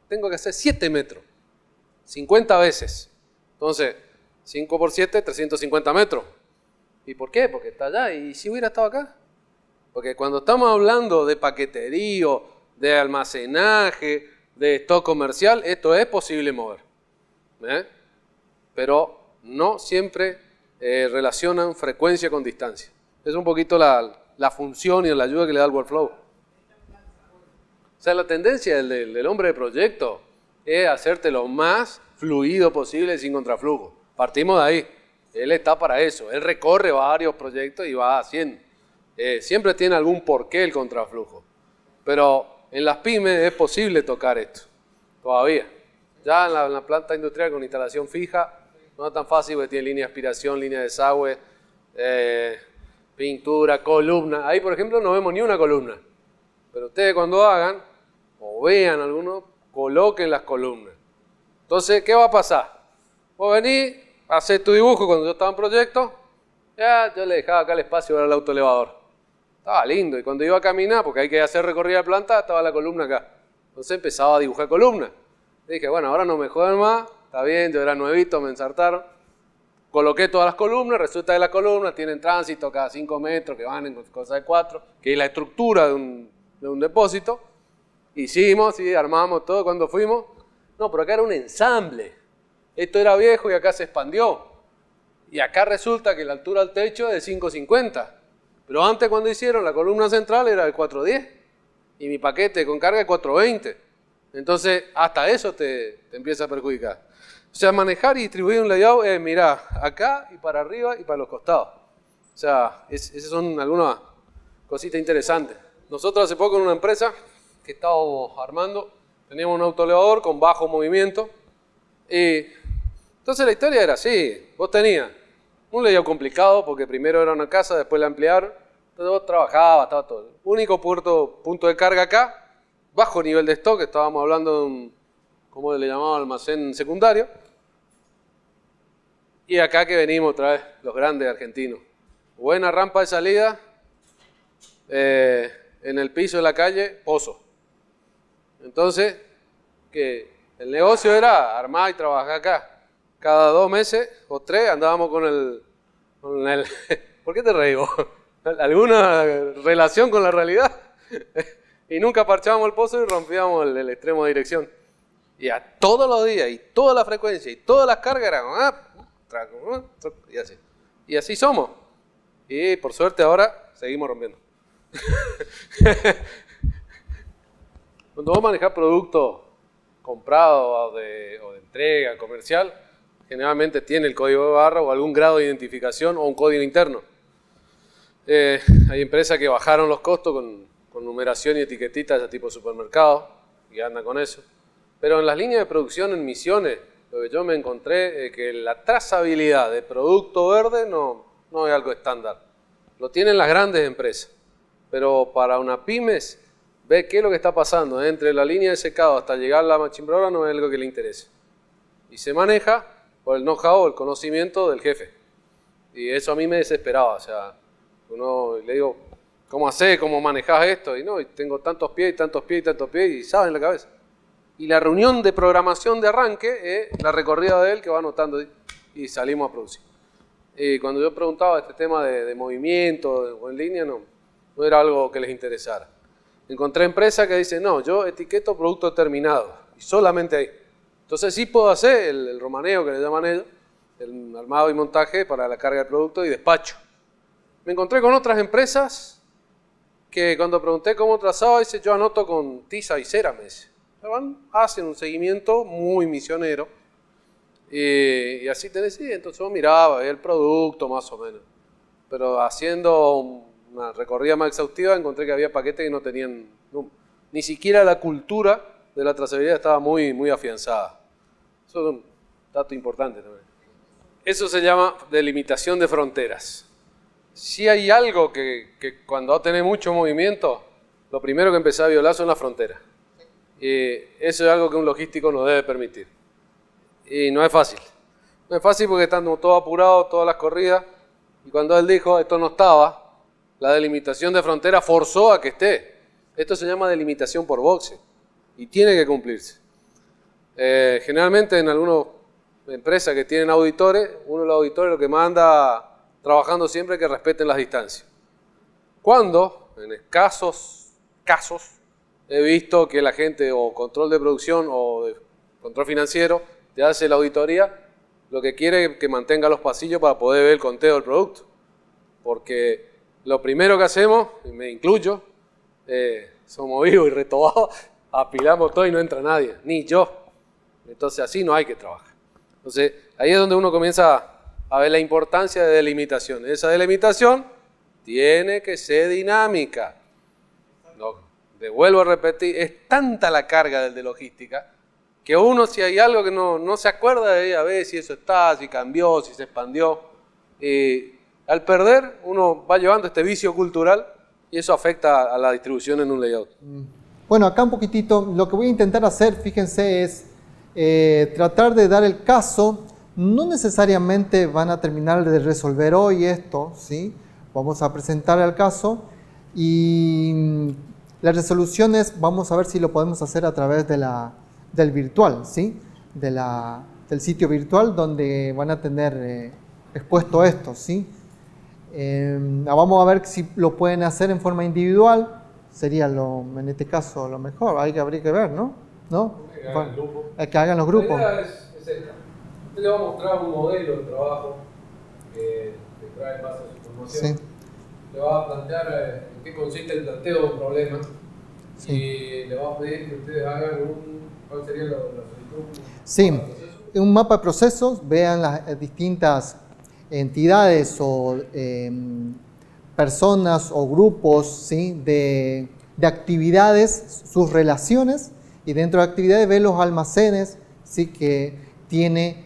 Tengo que hacer 7 metros. 50 veces. Entonces, 5 por 7, 350 metros. ¿Y por qué? Porque está allá. ¿Y si hubiera estado acá? Porque cuando estamos hablando de paqueterío, de almacenaje, de stock comercial, esto es posible mover. Pero no siempre relacionan frecuencia con distancia. Es un poquito la función y la ayuda que le da el workflow. O sea, la tendencia del hombre de proyecto es hacerte lo más fluido posible sin contraflujo. Partimos de ahí. Él está para eso. Él recorre varios proyectos y va haciendo. Siempre tiene algún porqué el contraflujo. Pero en las pymes es posible tocar esto. Todavía. Ya en la planta industrial con instalación fija no es tan fácil porque tiene línea de aspiración, línea de desagüe, pintura, columna. Ahí, por ejemplo, no vemos ni una columna. Pero ustedes cuando hagan o vean alguno, coloquen las columnas. Entonces, ¿qué va a pasar? Vos venís, haces tu dibujo cuando yo estaba en proyecto, ya yo le dejaba acá el espacio para el autoelevador. Estaba lindo. Y cuando iba a caminar, porque hay que hacer recorrida de planta, estaba la columna acá. Entonces empezaba a dibujar columnas. Dije, bueno, ahora no me jodan más, está bien, yo era nuevito, me ensartaron. Coloqué todas las columnas, resulta que las columnas tienen tránsito cada 5 metros, que van en cosas de 4, que es la estructura de un depósito. Hicimos, sí, armamos todo cuando fuimos. No, pero acá era un ensamble. Esto era viejo y acá se expandió. Y acá resulta que la altura del techo es de 5,50. Pero antes cuando hicieron la columna central era de 4,10. Y mi paquete con carga es 4,20. Entonces hasta eso te empieza a perjudicar. O sea, manejar y distribuir un layout es, mirá, acá y para arriba y para los costados. O sea, esas son algunas cositas interesantes. Nosotros hace poco en una empresa que estábamos armando, teníamos un autoelevador con bajo movimiento. Y entonces la historia era así. Vos tenías un layout complicado porque primero era una casa, después la ampliaron. Entonces vos trabajabas, estaba todo. Único punto de carga acá, bajo nivel de stock, estábamos hablando de un, ¿cómo le llamamos? Almacén secundario. Y acá que venimos otra vez, los grandes argentinos. Buena rampa de salida, en el piso de la calle, pozo. Entonces, que el negocio era armar y trabajar acá. Cada 2 meses o 3 andábamos con el ¿por qué te reí vos? ¿Alguna relación con la realidad? Y nunca parchábamos el pozo y rompíamos el extremo de dirección. Y a todos los días, y toda la frecuencia, y todas las cargas eran y así. Y así somos. Y por suerte ahora seguimos rompiendo. Cuando vos manejás productos comprados o de entrega comercial, generalmente tiene el código de barra o algún grado de identificación o un código interno. Hay empresas que bajaron los costos con numeración y etiquetitas de tipo supermercado y andan con eso. Pero en las líneas de producción en Misiones, lo que yo me encontré es que la trazabilidad de producto verde no es algo estándar. Lo tienen las grandes empresas. Pero para una pymes, ve qué es lo que está pasando entre la línea de secado hasta llegar a la machimbradora no es algo que le interese. Y se maneja por el know-how, el conocimiento del jefe. Y eso a mí me desesperaba. O sea, uno le digo, ¿cómo hacés? ¿Cómo manejás esto? Y no, y tengo tantos pies, y tantos pies, y tantos pies, y saben la cabeza. Y la reunión de programación de arranque es la recorrida de él que va anotando y salimos a producir. Y cuando yo preguntaba este tema de movimiento o en línea, no era algo que les interesara. Encontré empresas que dicen, no, yo etiqueto producto terminado y solamente ahí. Entonces sí puedo hacer el romaneo que le llaman ellos, el armado y montaje para la carga del producto y despacho. Me encontré con otras empresas que cuando pregunté cómo trazaba, dice, yo anoto con tiza y cera, me dice. Hacen un seguimiento muy misionero y así tenés, sí, entonces yo miraba el producto más o menos. Pero haciendo una recorrida más exhaustiva encontré que había paquetes que no tenían, ni siquiera la cultura de la trazabilidad estaba muy, muy afianzada. Eso es un dato importante también. Eso se llama delimitación de fronteras. Si hay algo que cuando tenés mucho movimiento, lo primero que empezás a violar son las fronteras. Y eso es algo que un logístico no debe permitir. Y no es fácil. No es fácil porque están todos apurados, todas las corridas. Y cuando él dijo, esto no estaba, la delimitación de frontera forzó a que esté. Esto se llama delimitación por boxe. Y tiene que cumplirse. Generalmente en algunas empresas que tienen auditores, uno de los auditores lo que manda trabajando siempre es que respeten las distancias. Cuando, en escasos casos, he visto que la gente o control de producción o de control financiero te hace la auditoría, lo que quiere es que mantenga los pasillos para poder ver el conteo del producto. Porque lo primero que hacemos, y me incluyo, somos vivos y retobados, apilamos todo y no entra nadie, ni yo. Entonces así no hay que trabajar. Entonces ahí es donde uno comienza a ver la importancia de delimitación. Esa delimitación tiene que ser dinámica. No, vuelvo a repetir, es tanta la carga de logística que uno, si hay algo que no se acuerda de ella, a ver si eso está, si cambió, si se expandió. Al perder, uno va llevando este vicio cultural y eso afecta a la distribución en un layout. Bueno, acá un poquitito, lo que voy a intentar hacer, fíjense, es tratar de dar el caso. No necesariamente van a terminar de resolver hoy esto, ¿sí? Vamos a presentar el caso y las resoluciones vamos a ver si lo podemos hacer a través de del virtual, ¿sí? Del sitio virtual donde van a tener expuesto esto, ¿sí? Vamos a ver si lo pueden hacer en forma individual, sería en este caso lo mejor, habría que ver, ¿no? Que hagan los grupos. La idea es esta. Usted le va a mostrar un modelo de trabajo que trae en base a su formación. Sí. Le va a plantear en qué consiste el planteo de un problema. Sí. Y le va a pedir que ustedes hagan ¿cuál sería la solicitud? Sí, un mapa de procesos, vean las distintas entidades o personas o grupos, ¿sí? de actividades, sus relaciones, y dentro de actividades ven los almacenes, ¿sí? Que tiene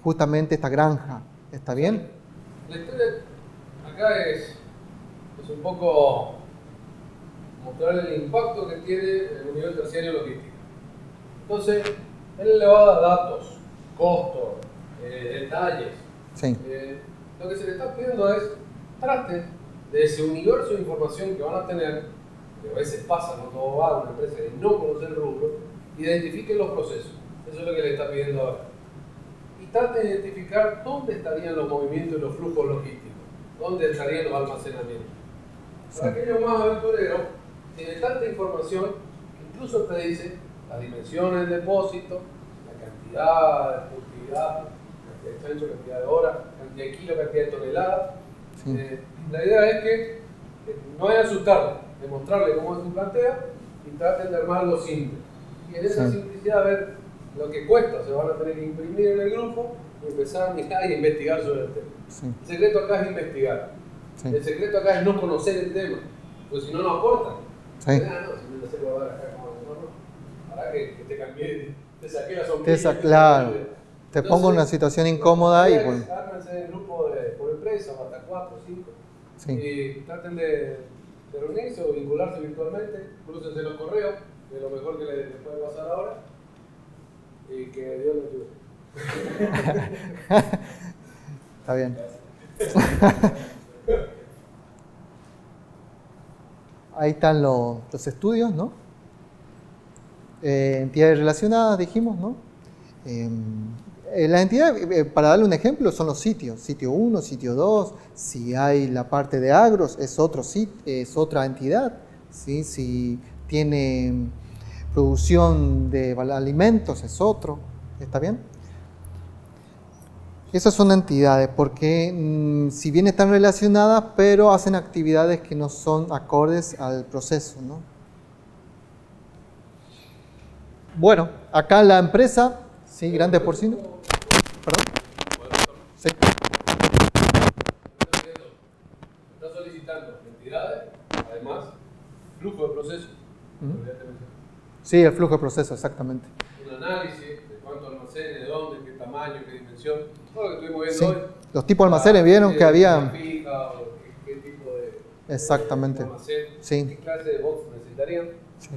justamente esta granja. ¿Está bien? La historia acá es un poco mostrar el impacto que tiene el nivel terciario logístico. Entonces, él le va a dar datos, costos, detalles. Sí. Lo que se le está pidiendo es, trate de ese universo de información que van a tener, que a veces pasa cuando va a una empresa y no conoce el rubro, identifiquen los procesos. Eso es lo que le está pidiendo ahora. Y trate de identificar dónde estarían los movimientos y los flujos logísticos, dónde estarían los almacenamientos. Para aquellos más aventureros, tiene tanta información que incluso te dice las dimensiones del depósito, la cantidad de productividad, cantidad de chancho, cantidad de horas, cantidad de kilos, cantidad de toneladas. Sí. La idea es que no hay que asustarle, demostrarle cómo es su planteo y traten de armarlo simple. Y en esa simplicidad ver lo que cuesta, se van a tener que imprimir en el grupo y empezar a mirar y investigar sobre el tema. Sí. El secreto acá es investigar. Sí. El secreto acá es no conocer el tema, porque si no, no aportan. Sí. No, si me lo sé guardar acá como no. Ahora que te cambié, te saqué la sombrilla. Claro. Te pongo en una situación incómoda y bueno. Ármense en grupo por empresa, hasta 4 o 5. Sí. Y traten de reunirse o vincularse virtualmente, crúcense los correos, que es lo mejor que les puede pasar ahora. Y que Dios los ayude. Está bien. Ahí están los estudios, ¿no? Entidades relacionadas, dijimos, ¿no? Las entidades, para darle un ejemplo, son los sitios. Sitio 1, sitio 2. Si hay la parte de agros, es es otra entidad. ¿Sí? Si tiene producción de alimentos, es otro. ¿Está bien? Esas son entidades porque si bien están relacionadas, pero hacen actividades que no son acordes al proceso, ¿no? Bueno, acá la empresa, sí, Grandes Porcinos. Perdón. Sí. Está solicitando entidades, además, flujo de proceso. Sí, el flujo de proceso, exactamente. Un análisis de cuántos almacenes, de dónde, qué tamaño, qué dimensión. Todo lo que estuvimos viendo Sí. hoy. Los tipos de almacenes, vieron que había... Fija, o qué tipo de Exactamente. almacén, Sí. qué clase de box necesitarían. Sí.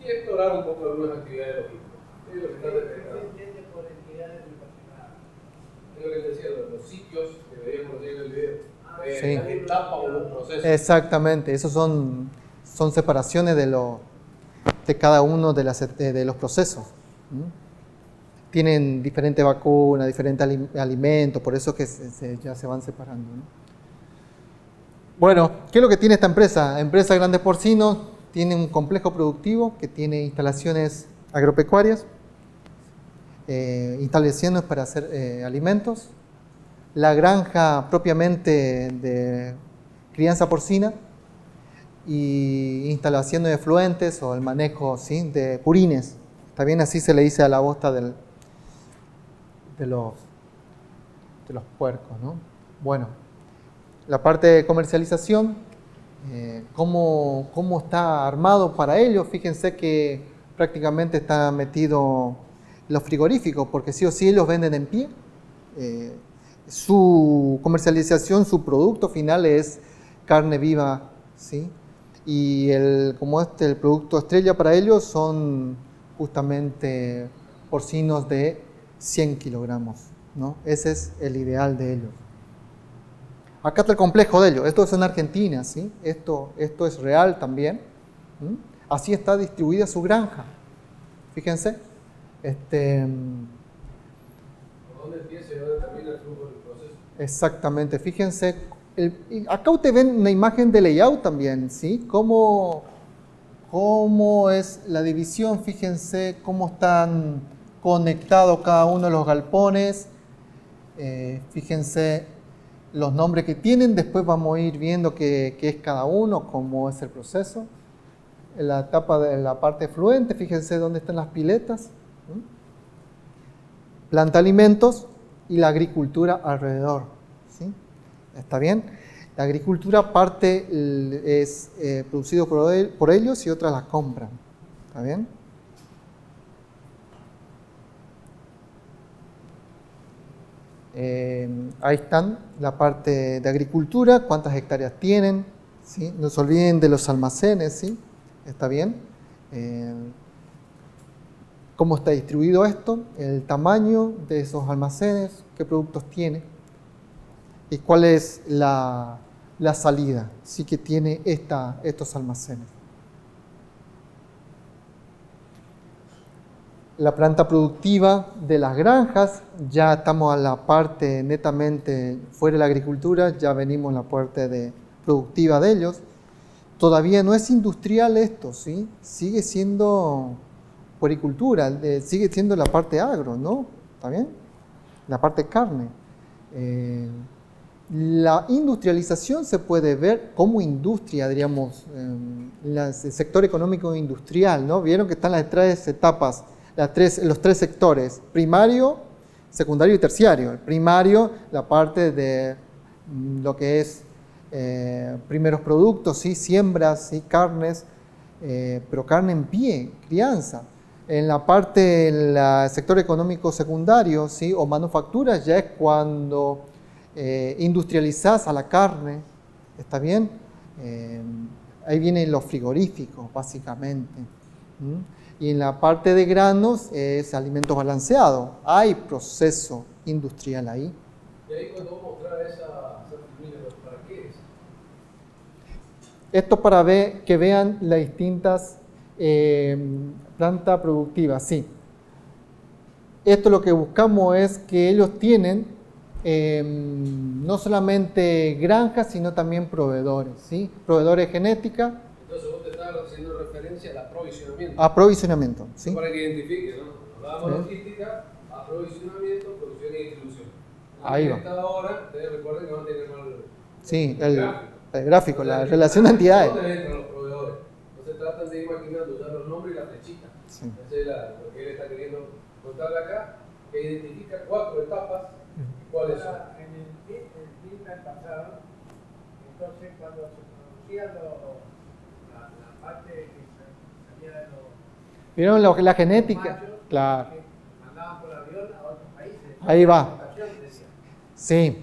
Y explorar un poco algunas actividades logísticas. Es lo que está detectando. Es lo que les decía, los sitios que veíamos en el video. Sí. Las etapas o los procesos. Exactamente, esos son separaciones de cada uno de los procesos. Tienen diferentes vacunas, diferentes alimentos, por eso que ya se van separando, ¿no? Bueno, ¿qué es lo que tiene esta empresa? Empresa Grandes Porcinos tiene un complejo productivo que tiene instalaciones agropecuarias, instalaciones para hacer alimentos, la granja propiamente de crianza porcina y instalaciones de efluentes o el manejo, ¿sí?, de purines. También así se le dice a la bosta de los puercos, ¿no? Bueno, la parte de comercialización, ¿cómo está armado para ello? Fíjense que prácticamente está metido los frigoríficos, porque sí o sí ellos venden en pie. Su comercialización, su producto final es carne viva, ¿sí? Y el producto estrella para ellos son justamente porcinos de 100 kilogramos, ¿no? Ese es el ideal de ellos. Acá está el complejo de ellos. Esto es en Argentina, ¿sí? Esto es real también. Así está distribuida su granja. Fíjense. ¿Por dónde empieza y dónde termina el flujo del proceso? Exactamente. Fíjense. Acá ustedes ven una imagen de layout también, ¿sí? Cómo es la división. Fíjense cómo están conectados cada uno de los galpones. Fíjense los nombres que tienen, después vamos a ir viendo qué es cada uno, cómo es el proceso. En la etapa de la parte fluente, fíjense dónde están las piletas. Planta alimentos y la agricultura alrededor, ¿sí? ¿Está bien? La agricultura parte es producido por ellos y otras las compran. ¿Está bien? Ahí están la parte de agricultura, cuántas hectáreas tienen, ¿sí? No se olviden de los almacenes, ¿sí? ¿Está bien? ¿Cómo está distribuido esto? El tamaño de esos almacenes, qué productos tiene y cuál es la salida, ¿sí?, que tiene estos almacenes. La planta productiva de las granjas, ya estamos a la parte netamente fuera de la agricultura, ya venimos a la parte productiva de ellos. Todavía no es industrial esto, ¿sí? Sigue siendo puericultura, sigue siendo la parte agro, ¿no? ¿Está bien? La parte carne. La industrialización se puede ver como industria, diríamos, el sector económico industrial, ¿no? Vieron que están las tres etapas, los tres sectores, primario, secundario y terciario. El primario, la parte de lo que es primeros productos, ¿sí? Siembras, ¿sí? Carnes, pero carne en pie, crianza. En la parte del sector económico secundario, ¿sí?, o manufacturas, ya es cuando industrializás a la carne, ¿está bien? Ahí vienen los frigoríficos, básicamente. Y en la parte de granos es alimentos balanceados. Hay proceso industrial ahí. Y ahí cuando vos mostrar esa familia, ¿para qué es? Esto para que vean las distintas plantas productivas, sí. Esto lo que buscamos es que ellos tienen no solamente granjas, sino también proveedores, ¿sí? Proveedores de genética. Entonces vos te estás haciendo referencia al aprovisionamiento. Aprovisionamiento, ¿sí? Para que identifique, ¿no? Hablábamos de logística, aprovisionamiento, producción y distribución. Ahí va. Ahora, ustedes recuerden que van a tener mal Sí, el gráfico, la relación de entidades. ¿Dónde entran los proveedores? Entonces tratan de ir maquinando, usar los nombres y la flechita. Sí. Ese es lo que él está queriendo contarle acá, que identifica 4 etapas. ¿Cuáles son? En el PIB pasado, entonces cuando se producía la parte que salía de los ¿Vieron la genética? machos, Claro. que mandaban por avión a otros países? Ahí va. Decía. Sí.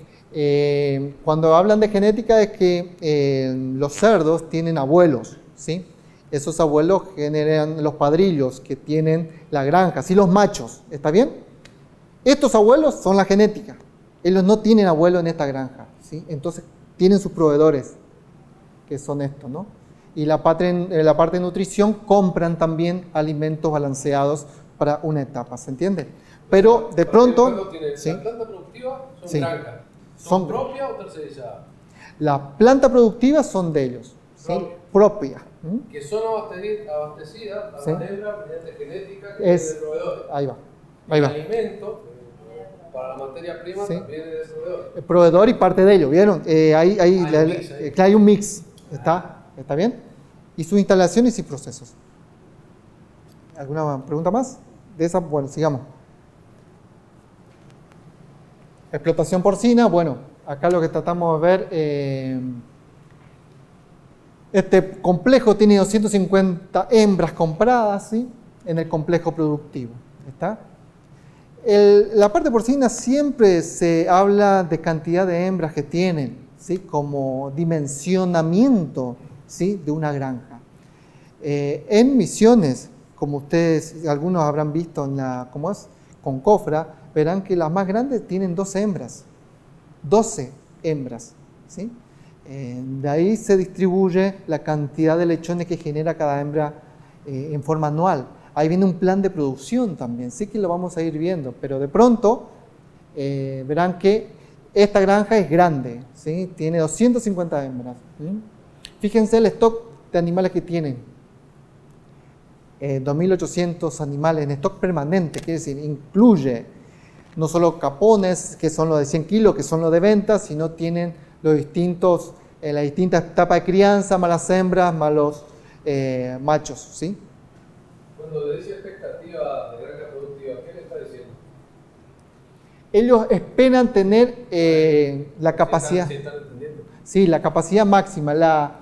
Cuando hablan de genética es que los cerdos tienen abuelos, ¿sí? Esos abuelos generan los padrillos que tienen la granja, ¿sí? Los machos, ¿está bien? Estos abuelos son la genética. Ellos no tienen abuelo en esta granja, ¿sí? Entonces tienen sus proveedores, que son estos, ¿no? Y la parte de nutrición compran también alimentos balanceados para una etapa, ¿se entiende? Pero de pronto... ¿sí? La planta productiva son Sí. granjas. Son ¿Son propias o tercerizadas? La planta productiva son de ellos, ¿sí? Propia. ¿Mm? Que son abastecidas a Sí. la hembra mediante genética que Es- tiene el proveedor. Ahí va, ahí va. El alimento para la materia prima Sí. también es de ese proveedor. El proveedor y parte de ellos, ¿vieron? Ahí, Hay un mix ahí. claro, hay un mix, ¿está bien? Y sus instalaciones y procesos. ¿Alguna pregunta más? De esa, bueno, sigamos. Explotación porcina, bueno, acá lo que tratamos de ver, este complejo tiene 250 hembras compradas, ¿sí? En el complejo productivo, ¿está? La parte porcina siempre se habla de cantidad de hembras que tienen, ¿sí? Como dimensionamiento, ¿sí? De una granja. En Misiones, como ustedes, algunos habrán visto en la, ¿cómo es? Con Cofra, verán que las más grandes tienen 12 hembras, 12 hembras, ¿sí? De ahí se distribuye la cantidad de lechones que genera cada hembra en forma anual. Ahí viene un plan de producción también, sí que lo vamos a ir viendo, pero de pronto verán que esta granja es grande, ¿sí? Tiene 250 hembras. ¿Sí? Fíjense el stock de animales que tienen. 2.800 animales en stock permanente, quiere decir, incluye no solo capones, que son los de 100 kilos, que son los de venta, sino tienen los distintos, las distintas etapas de crianza, más las hembras, más los machos, ¿sí? Cuando le dice expectativa de granja productiva, ¿qué le está diciendo? Ellos esperan tener la capacidad, ¿Se están entendiendo? sí, la capacidad máxima.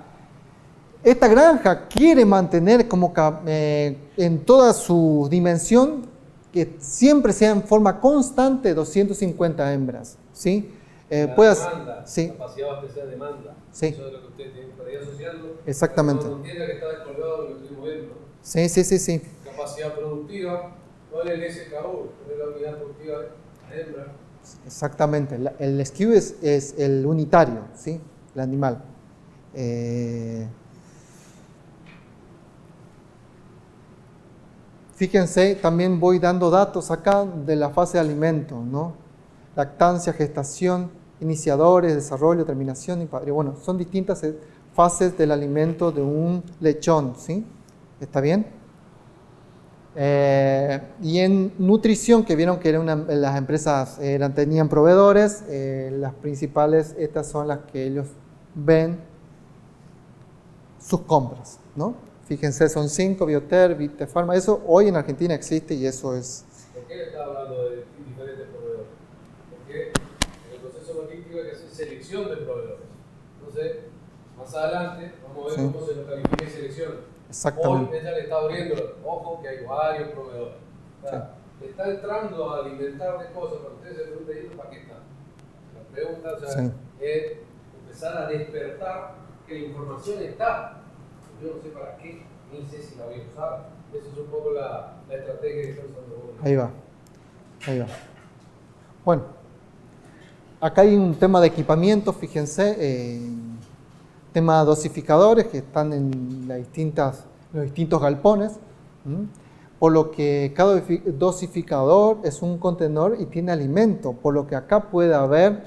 Esta granja quiere mantener como en toda su dimensión que siempre sea en forma constante 250 hembras, ¿sí? Demanda, sí, capacidad de abastecer demanda. Sí. Eso es lo que ustedes tienen para ir asociando. Exactamente. No entienda que está descolgado de lo que estuvimos viendo. Sí, sí, sí, sí. Capacidad productiva, ¿cuál es el SKU? ¿Cuál es la unidad productiva de hembra? Exactamente. El SKU es el unitario, ¿sí? El animal. Fíjense, también voy dando datos acá de la fase de alimento, ¿no? Lactancia, gestación, iniciadores, desarrollo, terminación y padre. Bueno, son distintas fases del alimento de un lechón, ¿sí? ¿Está bien? Y en nutrición, que vieron que las empresas tenían proveedores, las principales, estas son las que ellos ven sus compras, ¿no? Fíjense, son 5, Bioter, Vitefarma, eso hoy en Argentina existe y eso es... ¿Por qué está hablando de diferentes proveedores? Porque en el proceso logístico hay que hacer selección de proveedores. Entonces, más adelante, vamos a ver Sí. cómo se lo califica y selecciona. Exactamente. Hoy ella le está abriendo, ojo que hay varios proveedores. O sea, le está entrando a alimentar de cosas, para ustedes se preguntan, ¿y para qué está? La pregunta, o sea, Sí. es empezar a despertar que la información está. Yo no sé para qué, ni sé si la voy a usar. Esa es un poco la estrategia que está usando vos. Ahí va, ahí va. Bueno, acá hay un tema de equipamiento, fíjense, tema de dosificadores que están en los distintos galpones, por lo que cada dosificador es un contenedor y tiene alimento, por lo que acá puede haber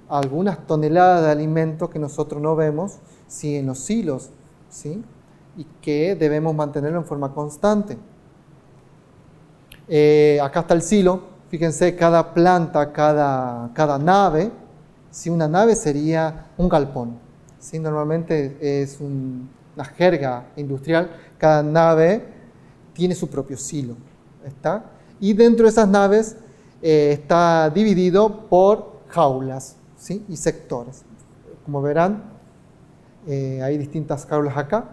algunas toneladas de alimento que nosotros no vemos, sí, en los silos, ¿sí? Y que debemos mantenerlo en forma constante. Acá está el silo, Fíjense, cada planta, cada nave, si una nave sería un galpón. ¿Sí? Normalmente es una jerga industrial. Cada nave tiene su propio silo. ¿Está? Y dentro de esas naves está dividido por jaulas, ¿sí? Y sectores. Como verán, hay distintas jaulas acá.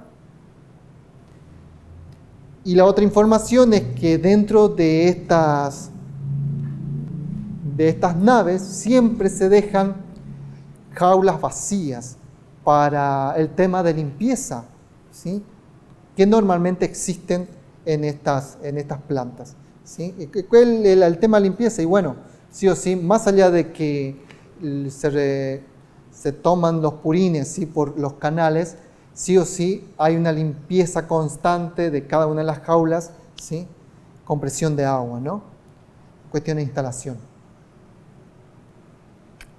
Y la otra información es que dentro de estas naves siempre se dejan jaulas vacías para el tema de limpieza, ¿sí? Que normalmente existen en estas plantas, ¿sí? ¿Cuál es el tema de limpieza? Y bueno, sí o sí, más allá de que se toman los purines, ¿sí? Por los canales, sí o sí hay una limpieza constante de cada una de las jaulas, ¿sí? Con presión de agua, ¿no? Cuestión de instalación.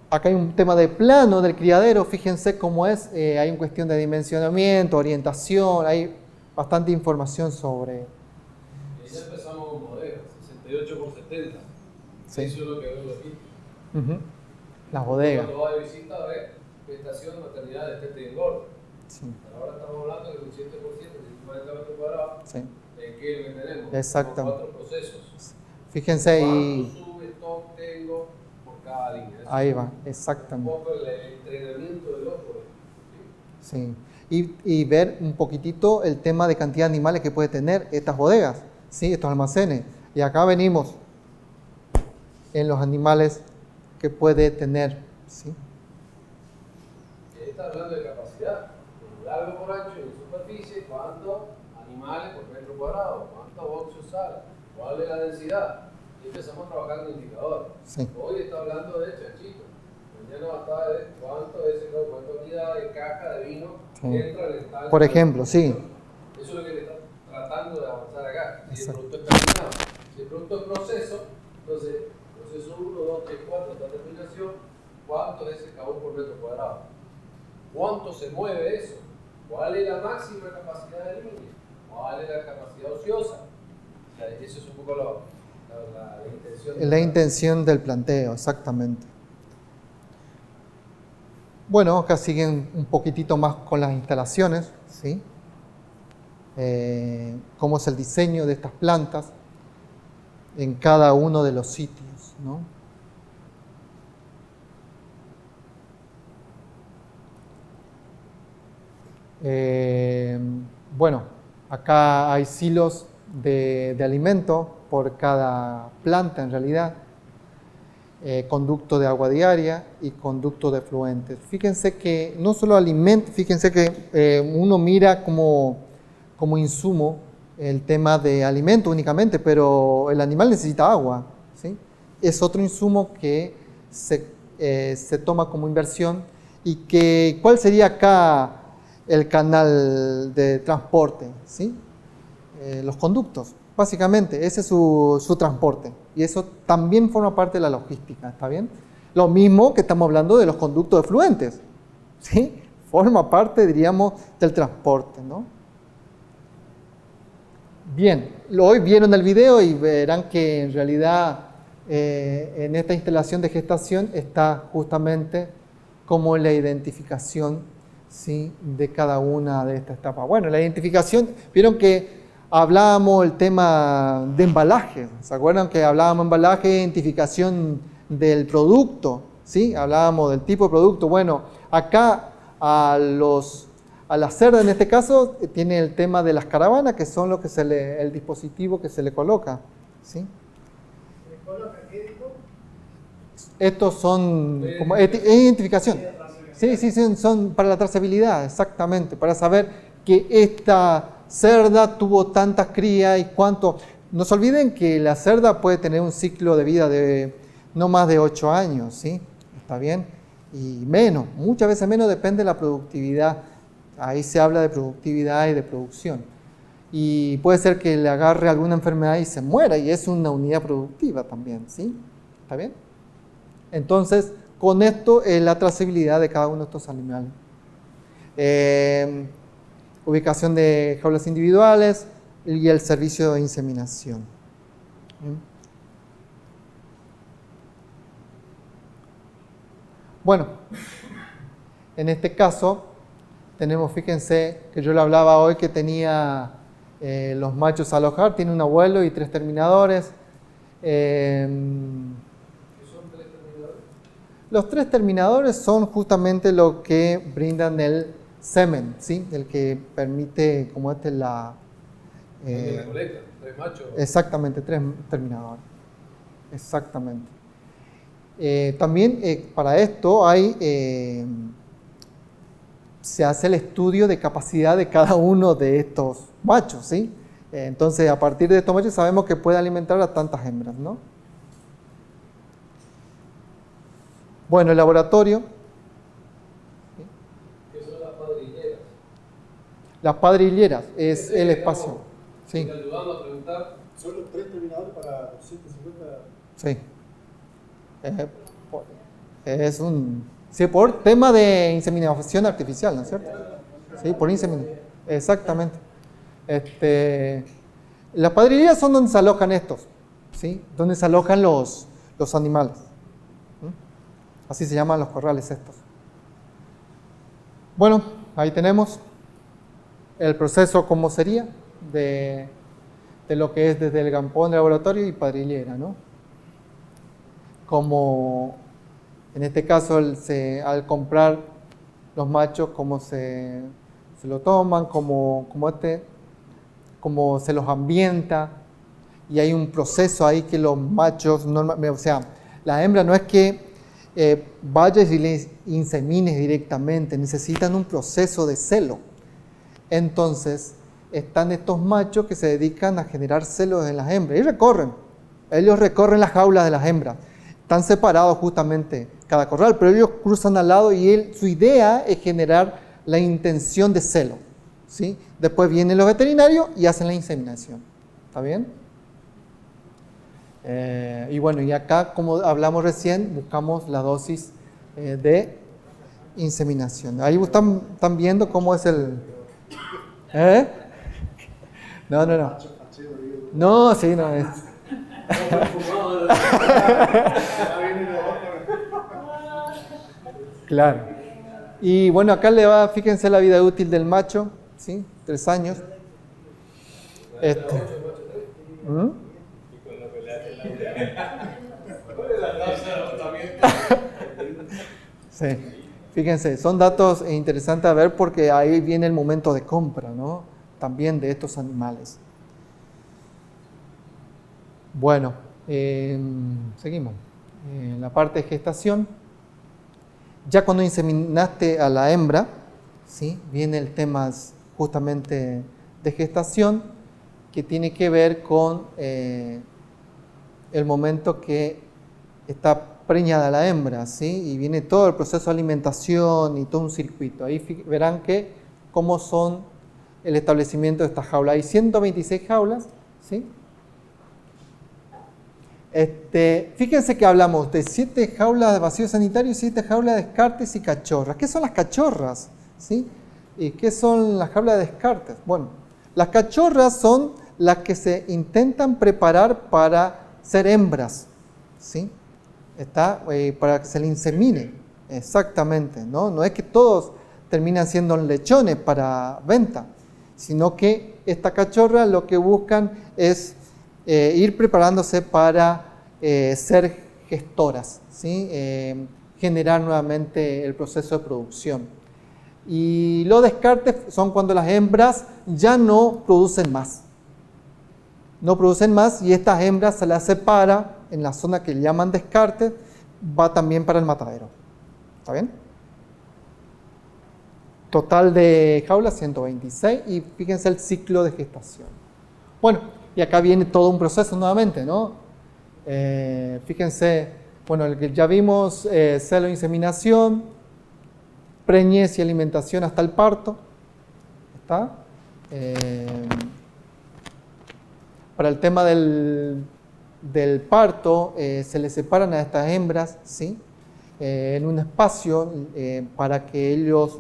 Acá hay un tema de plano del criadero, fíjense cómo es, hay una cuestión de dimensionamiento, orientación, hay bastante información sobre... Y ya empezamos con bodegas, 68 por 70. Sí. Eso es lo que veo aquí. Las bodegas. Cuando va de visita, ve gestación, maternidad, destete y engorde. Sí. Ahora estamos hablando de un 7%, 140 metros cuadrados. Sí. ¿De qué es lo que tenemos? Exactamente. 4 procesos. Fíjense ahí. ¿Cuánto sube stock tengo por cada línea? Eso Ahí es va, exactamente. un poco el entrenamiento del ojo. Sí. Y ver un poquitito el tema de cantidad de animales que puede tener estas bodegas, ¿sí? Estos almacenes. Y acá venimos en los animales que puede tener, ¿sí? Está hablando de capacidad, por largo, por ancho y en superficie, cuántos animales por metro cuadrado, cuántos boxes sala, cuál es la densidad. Y empezamos a trabajar en indicadores. Sí. Hoy está hablando de chanchito, mañana va a estar de cuánta unidad de caja de vino entra en el tanque. Por ejemplo, sí. Eso es lo que le está tratando de avanzar acá. Si el producto es terminado, si el producto es proceso, entonces proceso 1, 2, 3, 4, esta terminación, ¿cuánto es el carbón por metro cuadrado? ¿Cuánto se mueve eso? ¿Cuál es la máxima capacidad de línea? ¿Cuál es la capacidad ociosa? O sea, eso es un poco la intención. La intención del planteo, exactamente. Bueno, acá siguen un poquitito más con las instalaciones, ¿sí? Cómo es el diseño de estas plantas en cada uno de los sitios, ¿no? Bueno, acá hay silos de alimento por cada planta en realidad, conducto de agua diaria y conducto de efluentes. Fíjense que no solo alimento, fíjense que uno mira como insumo el tema de alimento únicamente, pero el animal necesita agua, ¿sí? Es otro insumo que se toma como inversión y que, ¿cuál sería acá el canal de transporte? ¿Sí? Los conductos, básicamente, ese es su transporte. Y eso también forma parte de la logística, ¿está bien? Lo mismo que estamos hablando de los conductos de efluentes, ¿sí? Forma parte, diríamos, del transporte, ¿no? Bien, hoy vieron el video y verán que en realidad en esta instalación de gestación está justamente como la identificación, ¿sí? De cada una de estas etapas. Bueno, la identificación, vieron que hablábamos el tema de embalaje, ¿se acuerdan que hablábamos de embalaje, identificación del producto, ¿sí? Hablábamos del tipo de producto. Bueno, acá a la cerda en este caso tiene el tema de las caravanas, que son lo que el dispositivo que se le coloca, ¿sí? ¿Se le coloca qué dijo? Estos son como identificación. Sí, son para la trazabilidad, exactamente, para saber que esta cerda tuvo tantas crías y cuánto. No se olviden que la cerda puede tener un ciclo de vida de no más de 8 años, ¿sí? ¿Está bien? Y menos, muchas veces menos, depende de la productividad. Ahí se habla de productividad y de producción. Y puede ser que le agarre alguna enfermedad y se muera, y es una unidad productiva también, ¿sí? ¿Está bien? Entonces, con esto es la trazabilidad de cada uno de estos animales. Ubicación de jaulas individuales y el servicio de inseminación. Bueno, en este caso tenemos, fíjense que yo le hablaba hoy que tenía los machos a alojar, tiene un abuelo y 3 terminadores. ¿Qué son 3 terminadores? Los 3 terminadores son justamente lo que brindan el semen, ¿sí? El que permite, como la... ¿Dónde recolectan? 3 machos. Exactamente, 3 terminadores. Exactamente. También para esto se hace el estudio de capacidad de cada uno de estos machos, ¿sí? Entonces, a partir de estos machos sabemos que puede alimentar a tantas hembras, ¿no? Bueno, el laboratorio. ¿Qué son las padrilleras? Las padrilleras es el espacio. Sí. ¿Están ayudando a preguntar? Son los 3 terminadores para 250. Sí. Es sí, por tema de inseminación artificial, ¿no es cierto? Sí, por inseminación. Exactamente. Las padrilleras son donde se alojan estos, ¿sí? Donde se alojan los animales. Así se llaman los corrales estos. Bueno, ahí tenemos el proceso como sería de lo que es desde el galpón de laboratorio y padrillera, ¿no? Como en este caso al comprar los machos, cómo se lo toman, cómo se los ambienta, y hay un proceso ahí que los machos, o sea, la hembra no es que vayas y les insemines directamente, necesitan un proceso de celo. Entonces, están estos machos que se dedican a generar celos en las hembras y ellos recorren las jaulas de las hembras. Están separados justamente cada corral, pero ellos cruzan al lado y su idea es generar la intención de celo, ¿sí? Después vienen los veterinarios y hacen la inseminación. ¿Está bien? Y bueno, y acá, como hablamos recién, buscamos la dosis de inseminación. Ahí están viendo cómo es el... No. No, sí, no es. Claro. Y bueno, acá fíjense la vida útil del macho, ¿sí? 3 años. Sí. Fíjense, son datos interesantes a ver porque ahí viene el momento de compra, ¿no? También de estos animales. Bueno, seguimos. La parte de gestación. Ya cuando inseminaste a la hembra, ¿sí? Viene el tema justamente de gestación, que tiene que ver con el momento que está preñada la hembra, ¿sí? Y viene todo el proceso de alimentación y todo un circuito. Ahí verán cómo son el establecimiento de estas jaulas. Hay 126 jaulas, ¿sí? Fíjense que hablamos de 7 jaulas de vacío sanitario, 7 jaulas de descartes y cachorras. ¿Qué son las cachorras? ¿Sí? ¿Y qué son las jaulas de descartes? Bueno, las cachorras son las que se intentan preparar para ser hembras, ¿sí? Para que se le insemine, exactamente, ¿no? No es que todos terminan siendo lechones para venta, sino que esta cachorra lo que buscan es ir preparándose para ser gestoras, ¿sí? Generar nuevamente el proceso de producción. Y los descartes son cuando las hembras ya no producen más. No producen más y estas hembras se las separa en la zona que llaman descartes, va también para el matadero. ¿Está bien? Total de jaulas 126 y fíjense el ciclo de gestación. Bueno, y acá viene todo un proceso nuevamente, ¿no? Fíjense, bueno, el que ya vimos, celo, inseminación, preñez y alimentación hasta el parto. ¿Está? Para el tema del parto, se les separan a estas hembras, ¿sí? En un espacio para que ellos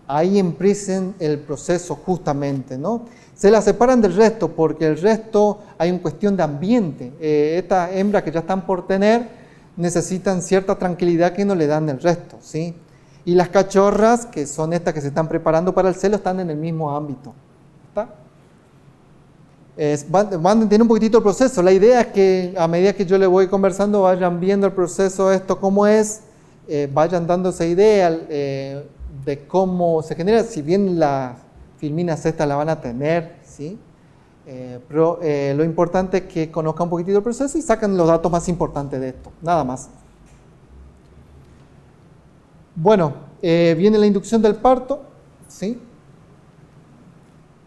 ahí empiecen el proceso justamente, ¿no? Se las separan del resto porque el resto hay una cuestión de ambiente. Estas hembras que ya están por tener necesitan cierta tranquilidad que no le dan el resto, ¿sí? Y las cachorras, que son estas que se están preparando para el celo, están en el mismo ámbito. ¿Está? Van a entender un poquitito el proceso. La idea es que a medida que yo le voy conversando, vayan viendo el proceso, esto cómo es, vayan dándose idea de cómo se genera. Si bien las filminas estas la van a tener, ¿sí? Pero lo importante es que conozcan un poquitito el proceso y sacan los datos más importantes de esto, nada más. Bueno, viene la inducción del parto, ¿sí?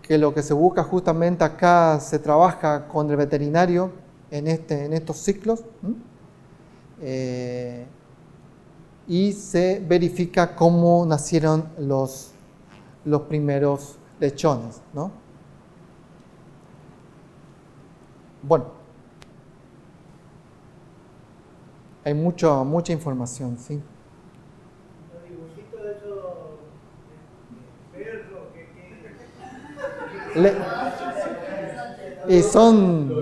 Que lo que se busca justamente acá, se trabaja con el veterinario en estos ciclos, y se verifica cómo nacieron los primeros lechones, ¿no? Bueno, hay mucha información, ¿sí? Los dibujitos de esos perros Y son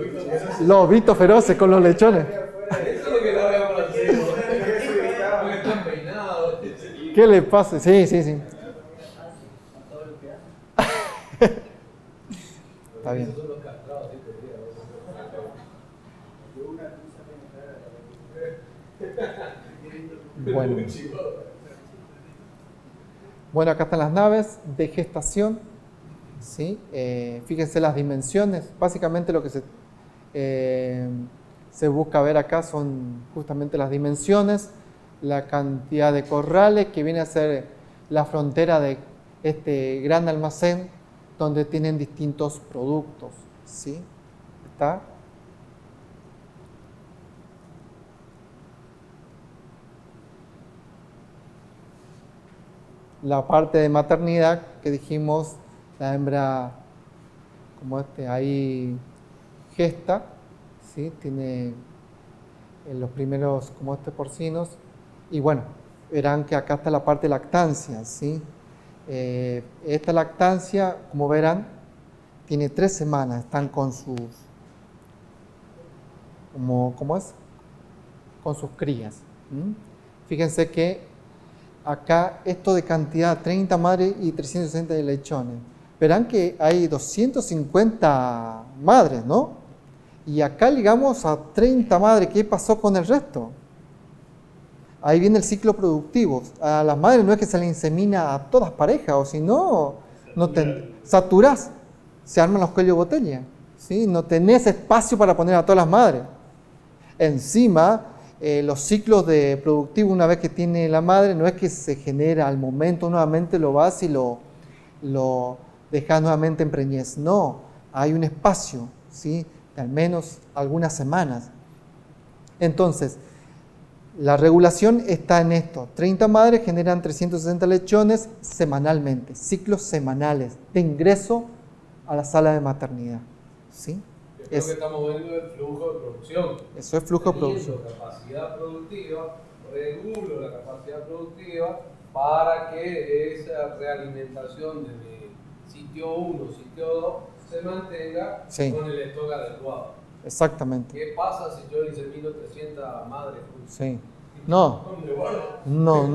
lobitos feroces con los lechones. ¿Qué le pasa? Sí. Está bien. Bueno, acá están las naves de gestación, ¿sí? Fíjense las dimensiones. Básicamente lo que se busca ver acá son justamente las dimensiones, la cantidad de corrales que viene a ser la frontera de este gran almacén donde tienen distintos productos, ¿sí? ¿Está? La parte de maternidad que dijimos, la hembra como ahí gesta, ¿sí? Tiene los primeros como porcinos, y bueno, verán que acá está la parte de lactancia, ¿sí? Esta lactancia, como verán, tiene 3 semanas, están con sus, ¿cómo es? Con sus crías. Fíjense que acá esto de cantidad, 30 madres y 360 de lechones. Verán que hay 250 madres, ¿no? Y acá llegamos a 30 madres. ¿Qué pasó con el resto? Ahí viene el ciclo productivo. A las madres no es que se le insemina a todas parejas, o si no, saturás, se arman los cuellos de botella, ¿sí? No tenés espacio para poner a todas las madres. Encima, los ciclos de productivo, una vez que tiene la madre, no es que se genera al momento, nuevamente lo vas y lo dejas nuevamente en preñez. No, hay un espacio, ¿sí? De al menos algunas semanas. Entonces, la regulación está en esto. 30 madres generan 360 lechones semanalmente, ciclos semanales de ingreso a la sala de maternidad, ¿sí? Es lo que estamos viendo el flujo de producción. Eso es flujo de producción. Capacidad productiva, regulo la capacidad productiva para que esa realimentación desde sitio 1, sitio 2 se mantenga con el stock adecuado. Exactamente. ¿Qué pasa si yo insemino 300 madres? Sí. No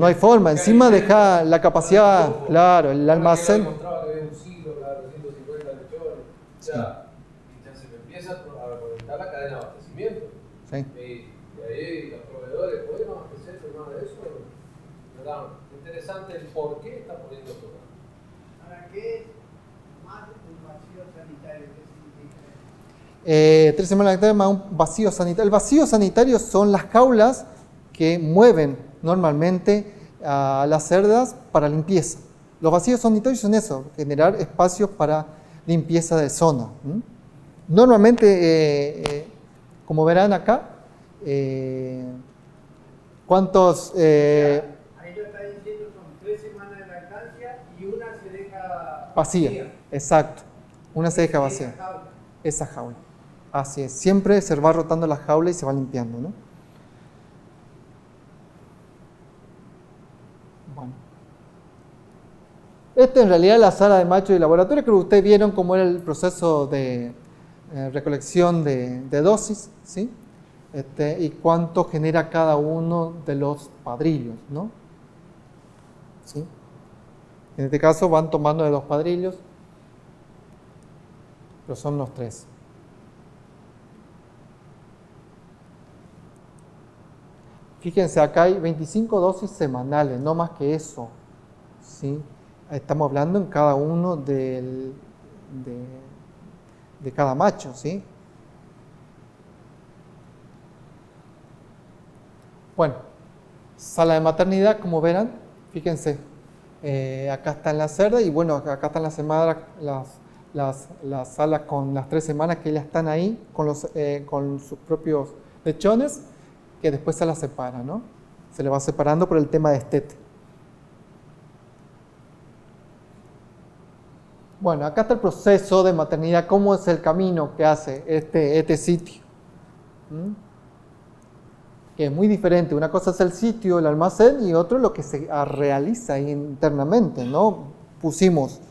hay forma. Encima deja la capacidad, claro, el almacén. Demostraba que había un siglo, claro, 150 lechones. O sea, se me empieza a conectar la cadena de abastecimiento. Sí. Y ahí los proveedores, ¿podemos abastecer más de eso? ¿Verdad? Interesante el por qué está poniendo esto. ¿Para qué más un vacío sanitario? ¿Qué significa? 3 semanas lactancia más un vacío sanitario. El vacío sanitario son las jaulas que mueven normalmente a las cerdas para limpieza. Los vacíos sanitarios son eso, generar espacios para limpieza de zona. Normalmente, como verán acá, ¿cuántos? Ahí lo está diciendo, son 3 semanas de lactancia y una se deja vacía. Exacto, una se deja vacía. Esa jaula. Así es, siempre se va rotando la jaula y se va limpiando, ¿no? Bueno. Esta en realidad es la sala de machos de laboratorio, que ustedes vieron cómo era el proceso de recolección de dosis, ¿sí? y cuánto genera cada uno de los padrillos, ¿no? ¿Sí? En este caso van tomando de 2 padrillos, pero son los 3. Fíjense, acá hay 25 dosis semanales, no más que eso, ¿sí? Estamos hablando en cada uno de cada macho, ¿sí? Bueno, sala de maternidad, como verán, fíjense, acá está la cerda y bueno, acá están las salas con las 3 semanas que ya están ahí con sus propios lechones, que después se las separa, ¿no? Se le va separando por el tema de estete. Bueno, acá está el proceso de maternidad, cómo es el camino que hace este sitio. Que es muy diferente. Una cosa es el sitio, el almacén, y otro lo que se realiza ahí internamente, ¿no? Pusimos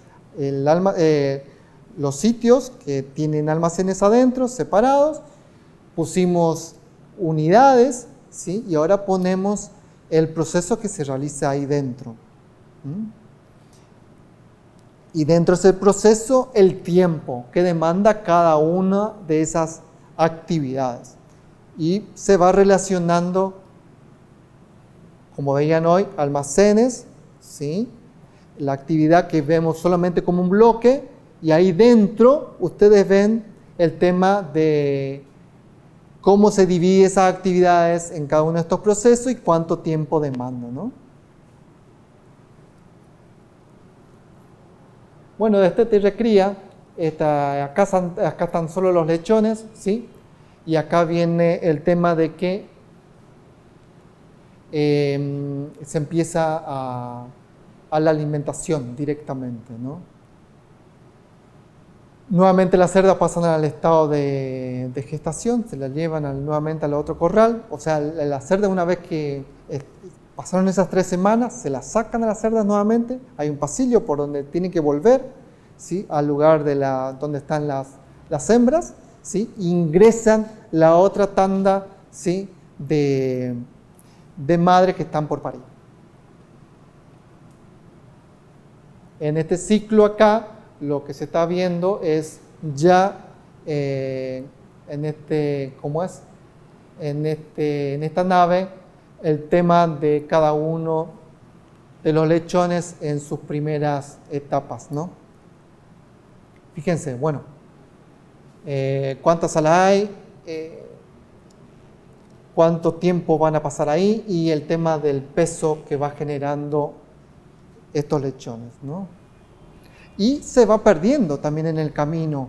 los sitios que tienen almacenes adentro, separados, pusimos unidades, ¿sí? Y ahora ponemos el proceso que se realiza ahí dentro. Y dentro de ese proceso, el tiempo que demanda cada una de esas actividades. Y se va relacionando, como veían hoy, almacenes, ¿sí? La actividad que vemos solamente como un bloque, y ahí dentro ustedes ven el tema de cómo se divide esas actividades en cada uno de estos procesos y cuánto tiempo demanda, ¿no? Bueno, de te recría, acá están solo los lechones, ¿sí? Y acá viene el tema de que se empieza a la alimentación directamente, ¿no? Nuevamente las cerdas pasan al estado de gestación, se las llevan nuevamente al otro corral. O sea, las cerdas, una vez que pasaron esas 3 semanas, se las sacan a las cerdas nuevamente. Hay un pasillo por donde tienen que volver, ¿sí? Al lugar donde están las hembras, ¿sí? Ingresan la otra tanda, ¿sí? de madres que están por parir. En este ciclo acá, lo que se está viendo es ya en esta nave, el tema de cada uno de los lechones en sus primeras etapas, ¿no? Fíjense, bueno, cuántas salas hay, cuánto tiempo van a pasar ahí y el tema del peso que va generando estos lechones, ¿no? Y se va perdiendo también en el camino.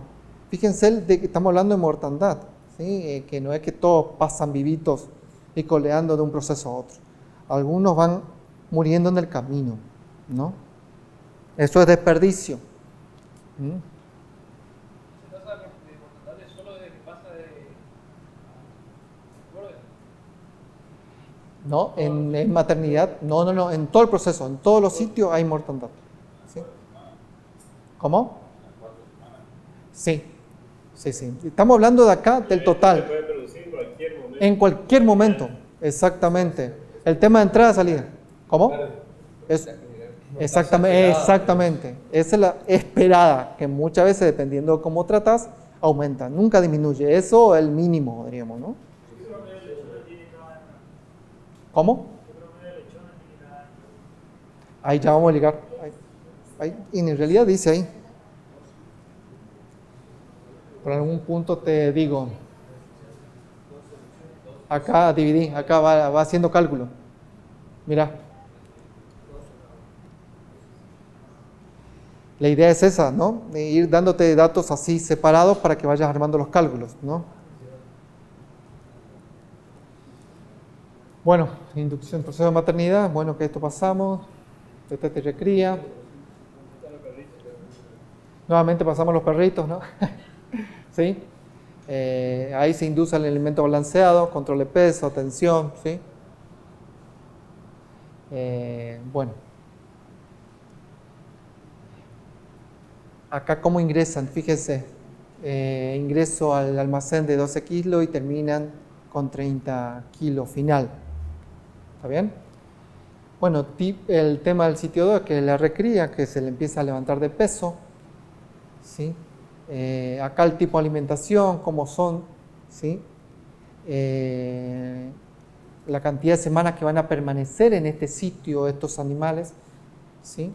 Fíjense, estamos hablando de mortandad, ¿sí? Que no es que todos pasan vivitos y coleando de un proceso a otro. Algunos van muriendo en el camino, ¿no? Eso es desperdicio. ¿Se trata de mortandad solo desde que pasa de borde? No, en maternidad, no, en todo el proceso, en todos los sitios hay mortandad. ¿Sí? ¿Cómo? Sí. Estamos hablando de acá del total. Se puede producir en cualquier momento. En cualquier momento, exactamente. El tema de entrada y salida. ¿Cómo? Exactamente. Esa es la esperada, que muchas veces, dependiendo de cómo tratas, aumenta. Nunca disminuye. Eso es el mínimo, diríamos, ¿no? ¿Cómo? Ahí ya vamos a ligar. Ahí, y en realidad dice ahí. Por algún punto te digo. Acá dividí, acá va haciendo cálculo. Mira. La idea es esa, ¿no? De ir dándote datos así separados para que vayas armando los cálculos, ¿no? Bueno, inducción, proceso de maternidad. Bueno, que esto pasamos. Este te recría. Nuevamente pasamos los perritos, ¿no? ¿Sí? Ahí se induce el alimento balanceado, control de peso, tensión, ¿sí? Bueno. Acá cómo ingresan, fíjense. Ingreso al almacén de 12 kilos y terminan con 30 kilos final. ¿Está bien? Bueno, el tema del sitio 2 es que la recría, que se le empieza a levantar de peso. ¿Sí? Acá el tipo de alimentación, cómo son, ¿sí? La cantidad de semanas que van a permanecer en este sitio estos animales, ¿sí?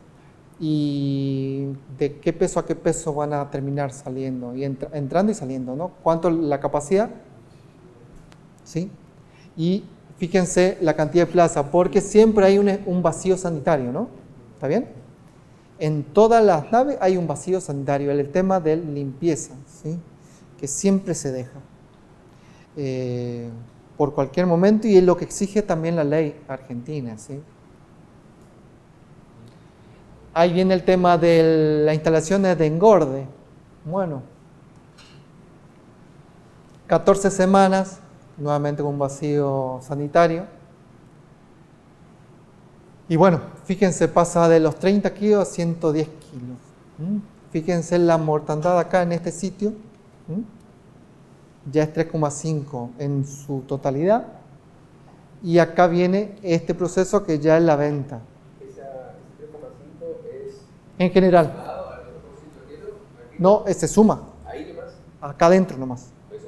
Y de qué peso a qué peso van a terminar saliendo, y entrando y saliendo, ¿no? ¿Cuánto la capacidad? ¿Sí? Y fíjense la cantidad de plaza, porque siempre hay un vacío sanitario, ¿no? ¿Está bien? En todas las naves hay un vacío sanitario, el tema de limpieza, ¿sí? Que siempre se deja. Por cualquier momento, y es lo que exige también la ley argentina, ¿sí? Ahí viene el tema de las instalaciones de engorde. Bueno, 14 semanas, nuevamente con un vacío sanitario. Y bueno, fíjense, pasa de los 30 kilos a 110 kilos. Fíjense la mortandad acá en este sitio. Ya es 3,5 en su totalidad. Y acá viene este proceso que ya es la venta. Ese 3,5 es En general. sumado al 1% neto. No, se suma. Ahí nomás. Acá adentro nomás. Pues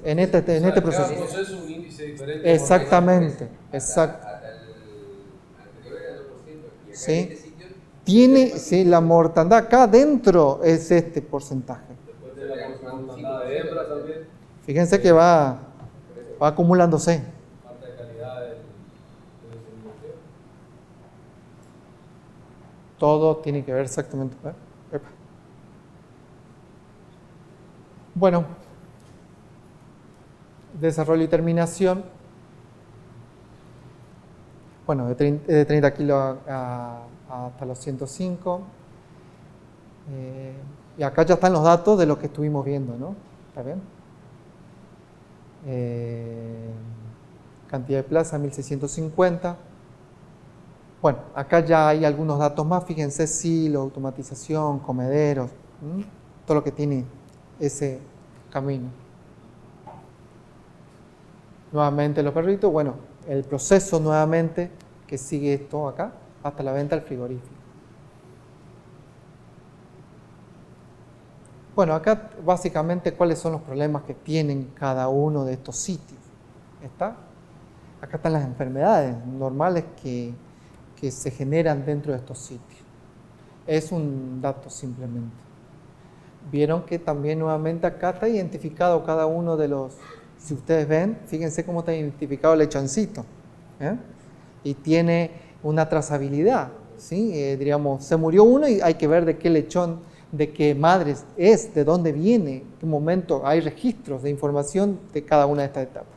En este Cada proceso. proceso es un índice diferente. Exactamente. Exacto. Hasta el anterior era el 2%. Y acá Sí. en este sitio Tiene, sí, la mortandad acá adentro es este porcentaje. Después de la mortandad de hembra también, Fíjense que va acumulándose. falta de calidad del desarrollo. Todo tiene que ver exactamente. Epa. Bueno, desarrollo y terminación. Bueno, de 30 kilos hasta los 105. Y acá ya están los datos de lo que estuvimos viendo, ¿no? ¿Está bien? Cantidad de plaza, 1650. Bueno, acá ya hay algunos datos más. Fíjense, silo, automatización, comederos, todo lo que tiene ese camino. Nuevamente los perritos, bueno, el proceso nuevamente que sigue esto acá, hasta la venta al frigorífico. Bueno, acá básicamente cuáles son los problemas que tienen cada uno de estos sitios. ¿Está? Acá están las enfermedades normales que se generan dentro de estos sitios. Es un dato simplemente. Vieron que también nuevamente acá está identificado cada uno de los, si ustedes ven, fíjense cómo está identificado el lechoncito. Y tiene una trazabilidad, ¿sí? Diríamos, se murió uno y hay que ver de qué lechón, de qué madre es, de dónde viene, en qué momento, hay registros de información de cada una de estas etapas.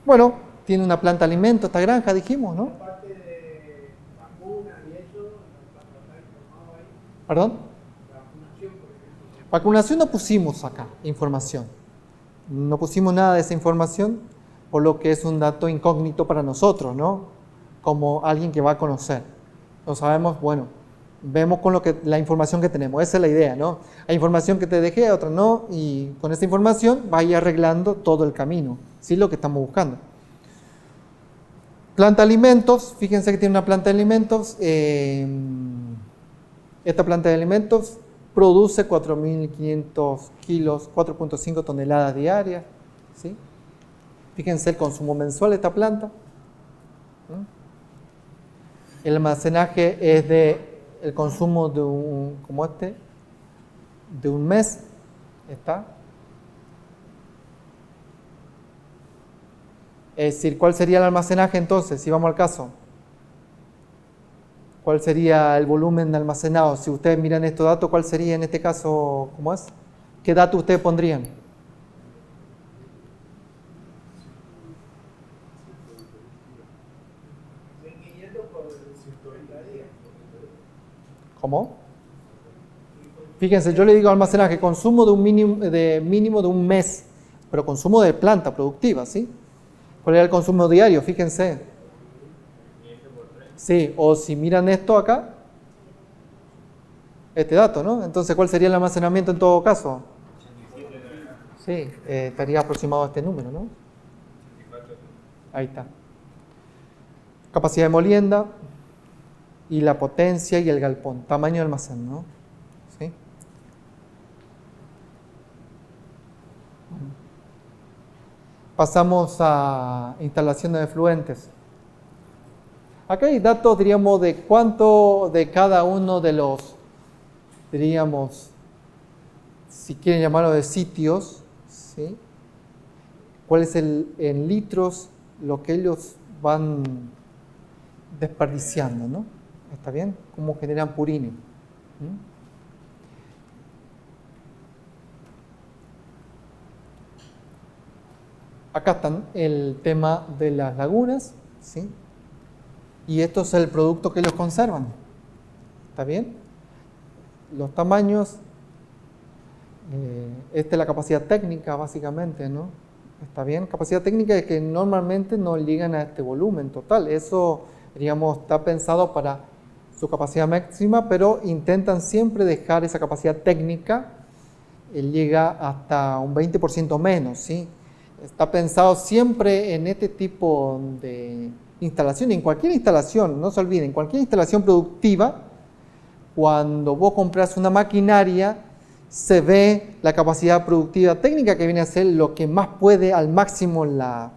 Bueno, tiene una planta de alimento, esta granja, dijimos, ¿no? Aparte de vacunas y eso, ¿está informado ahí? ¿Perdón? Vacunación, por ejemplo. Vacunación no pusimos acá información. No pusimos nada de esa información, por lo que es un dato incógnito para nosotros, ¿no? Como alguien que va a conocer. No sabemos, bueno, vemos con la información que tenemos. Esa es la idea, ¿no? Hay información que te dejé, otra no, y con esa información vaya arreglando todo el camino. ¿Sí? Lo que estamos buscando. Planta de alimentos, fíjense que tiene una planta de alimentos. Esta planta de alimentos produce 4.500 kilos, 4.5 toneladas diarias. ¿Sí? Fíjense el consumo mensual de esta planta. El almacenaje es el consumo de de un mes. ¿Está? Es decir, ¿cuál sería el almacenaje entonces? Si vamos al caso. ¿Cuál sería el volumen de almacenado? Si ustedes miran estos datos, ¿cuál sería en este caso? ¿Cómo es? ¿Qué dato ustedes pondrían? ¿Cómo? Fíjense, yo le digo almacenaje, consumo de un mínimo de un mes, pero consumo de planta productiva, ¿sí? ¿Cuál era el consumo diario? Fíjense. Sí, o si miran esto acá, este dato, ¿no? Entonces, ¿cuál sería el almacenamiento en todo caso? Sí, estaría aproximado a este número, ¿no? Ahí está. Capacidad de molienda y la potencia y el galpón, tamaño de almacén, ¿no? ¿Sí? Pasamos a instalación de efluentes. Acá hay datos, diríamos, de cuánto de cada uno de los, diríamos, si quieren llamarlo de sitios, ¿sí? ¿Cuál es en litros lo que ellos van desperdiciando, ¿no? ¿Está bien? ¿Cómo generan purines? Acá están el tema de las lagunas, ¿sí? Y esto es el producto que ellos conservan. ¿Está bien? Los tamaños, esta es la capacidad técnica básicamente, ¿no? ¿Está bien? Capacidad técnica es que normalmente no llegan a este volumen total. Eso, digamos, está pensado para su capacidad máxima, pero intentan siempre dejar esa capacidad técnica, llega hasta un 20% menos, ¿sí? Está pensado siempre en este tipo de instalación, en cualquier instalación, no se olviden, cualquier instalación productiva, cuando vos compras una maquinaria, se ve la capacidad productiva técnica que viene a ser lo que más puede al máximo la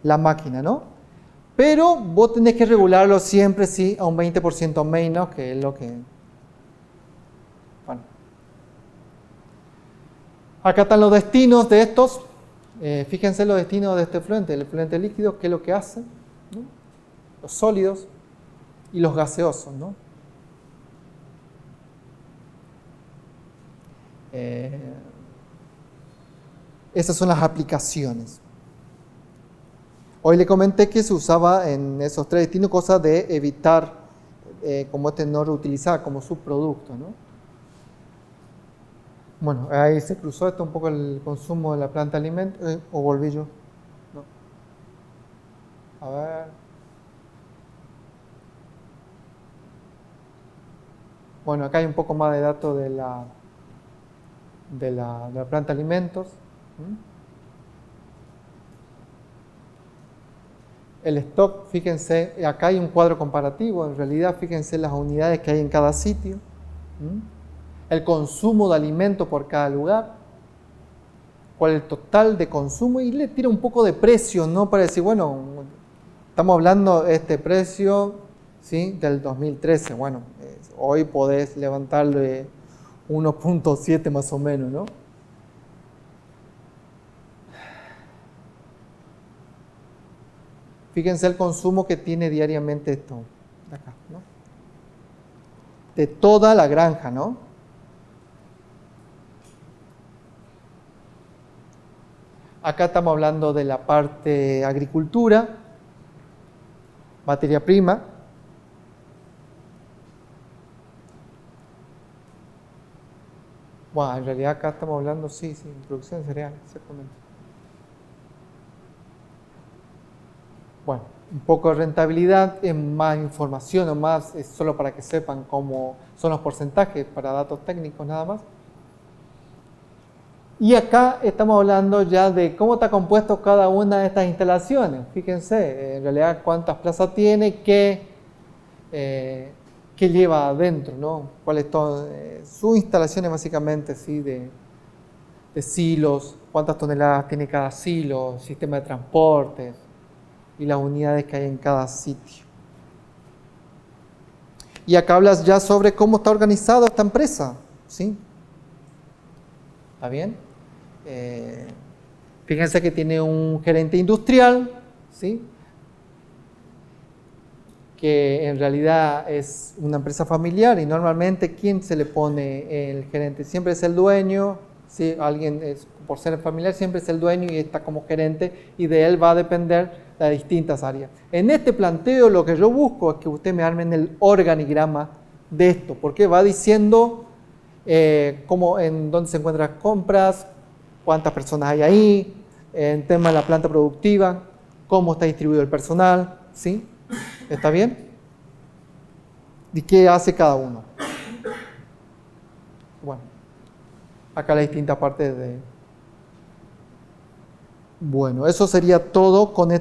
máquina, ¿no? Pero vos tenés que regularlo siempre, sí, a un 20% menos, que es lo que... Bueno. Acá están los destinos de estos. Fíjense los destinos de este efluente. El efluente líquido, ¿qué es lo que hace? ¿No? Los sólidos y los gaseosos, ¿no? Esas son las aplicaciones. Hoy le comenté que se usaba en esos tres destinos cosas de evitar, como este no reutilizar como subproducto, ¿no? Bueno, ahí se cruzó esto un poco el consumo de la planta de alimentos, o volví yo. No. A ver. Bueno, acá hay un poco más de datos de la planta de alimentos. El stock, fíjense, acá hay un cuadro comparativo, en realidad fíjense las unidades que hay en cada sitio. El consumo de alimento por cada lugar, cuál es el total de consumo, y le tira un poco de precio, ¿no? Para decir, bueno, estamos hablando de este precio, ¿sí? Del 2013, bueno, hoy podés levantarle 1.7 más o menos, ¿no? Fíjense el consumo que tiene diariamente esto, de acá, ¿no? De toda la granja, ¿no? Acá estamos hablando de la parte agricultura, materia prima. Bueno, en realidad acá estamos hablando, sí, producción de cereal, exactamente. Bueno, un poco de rentabilidad, es más información o más, es solo para que sepan cómo son los porcentajes para datos técnicos nada más. Y acá estamos hablando ya de cómo está compuesto cada una de estas instalaciones. Fíjense, en realidad cuántas plazas tiene, qué lleva adentro, ¿no? Cuáles son sus instalaciones básicamente, ¿sí? de silos, cuántas toneladas tiene cada silo, sistema de transportes y las unidades que hay en cada sitio. Y acá hablas ya sobre cómo está organizada esta empresa, ¿sí? ¿Está bien? Fíjense que tiene un gerente industrial, ¿sí? Que en realidad es una empresa familiar y normalmente ¿quién se le pone el gerente? Siempre es el dueño, ¿sí? Alguien por ser familiar siempre es el dueño y está como gerente y de él va a depender las distintas áreas. En este planteo lo que yo busco es que ustedes me armen el organigrama de esto, porque va diciendo cómo, en dónde se encuentran las compras, cuántas personas hay ahí, en tema de la planta productiva, cómo está distribuido el personal, ¿sí? ¿Está bien? ¿Y qué hace cada uno? Bueno, acá la distinta parte Bueno, eso sería todo con esta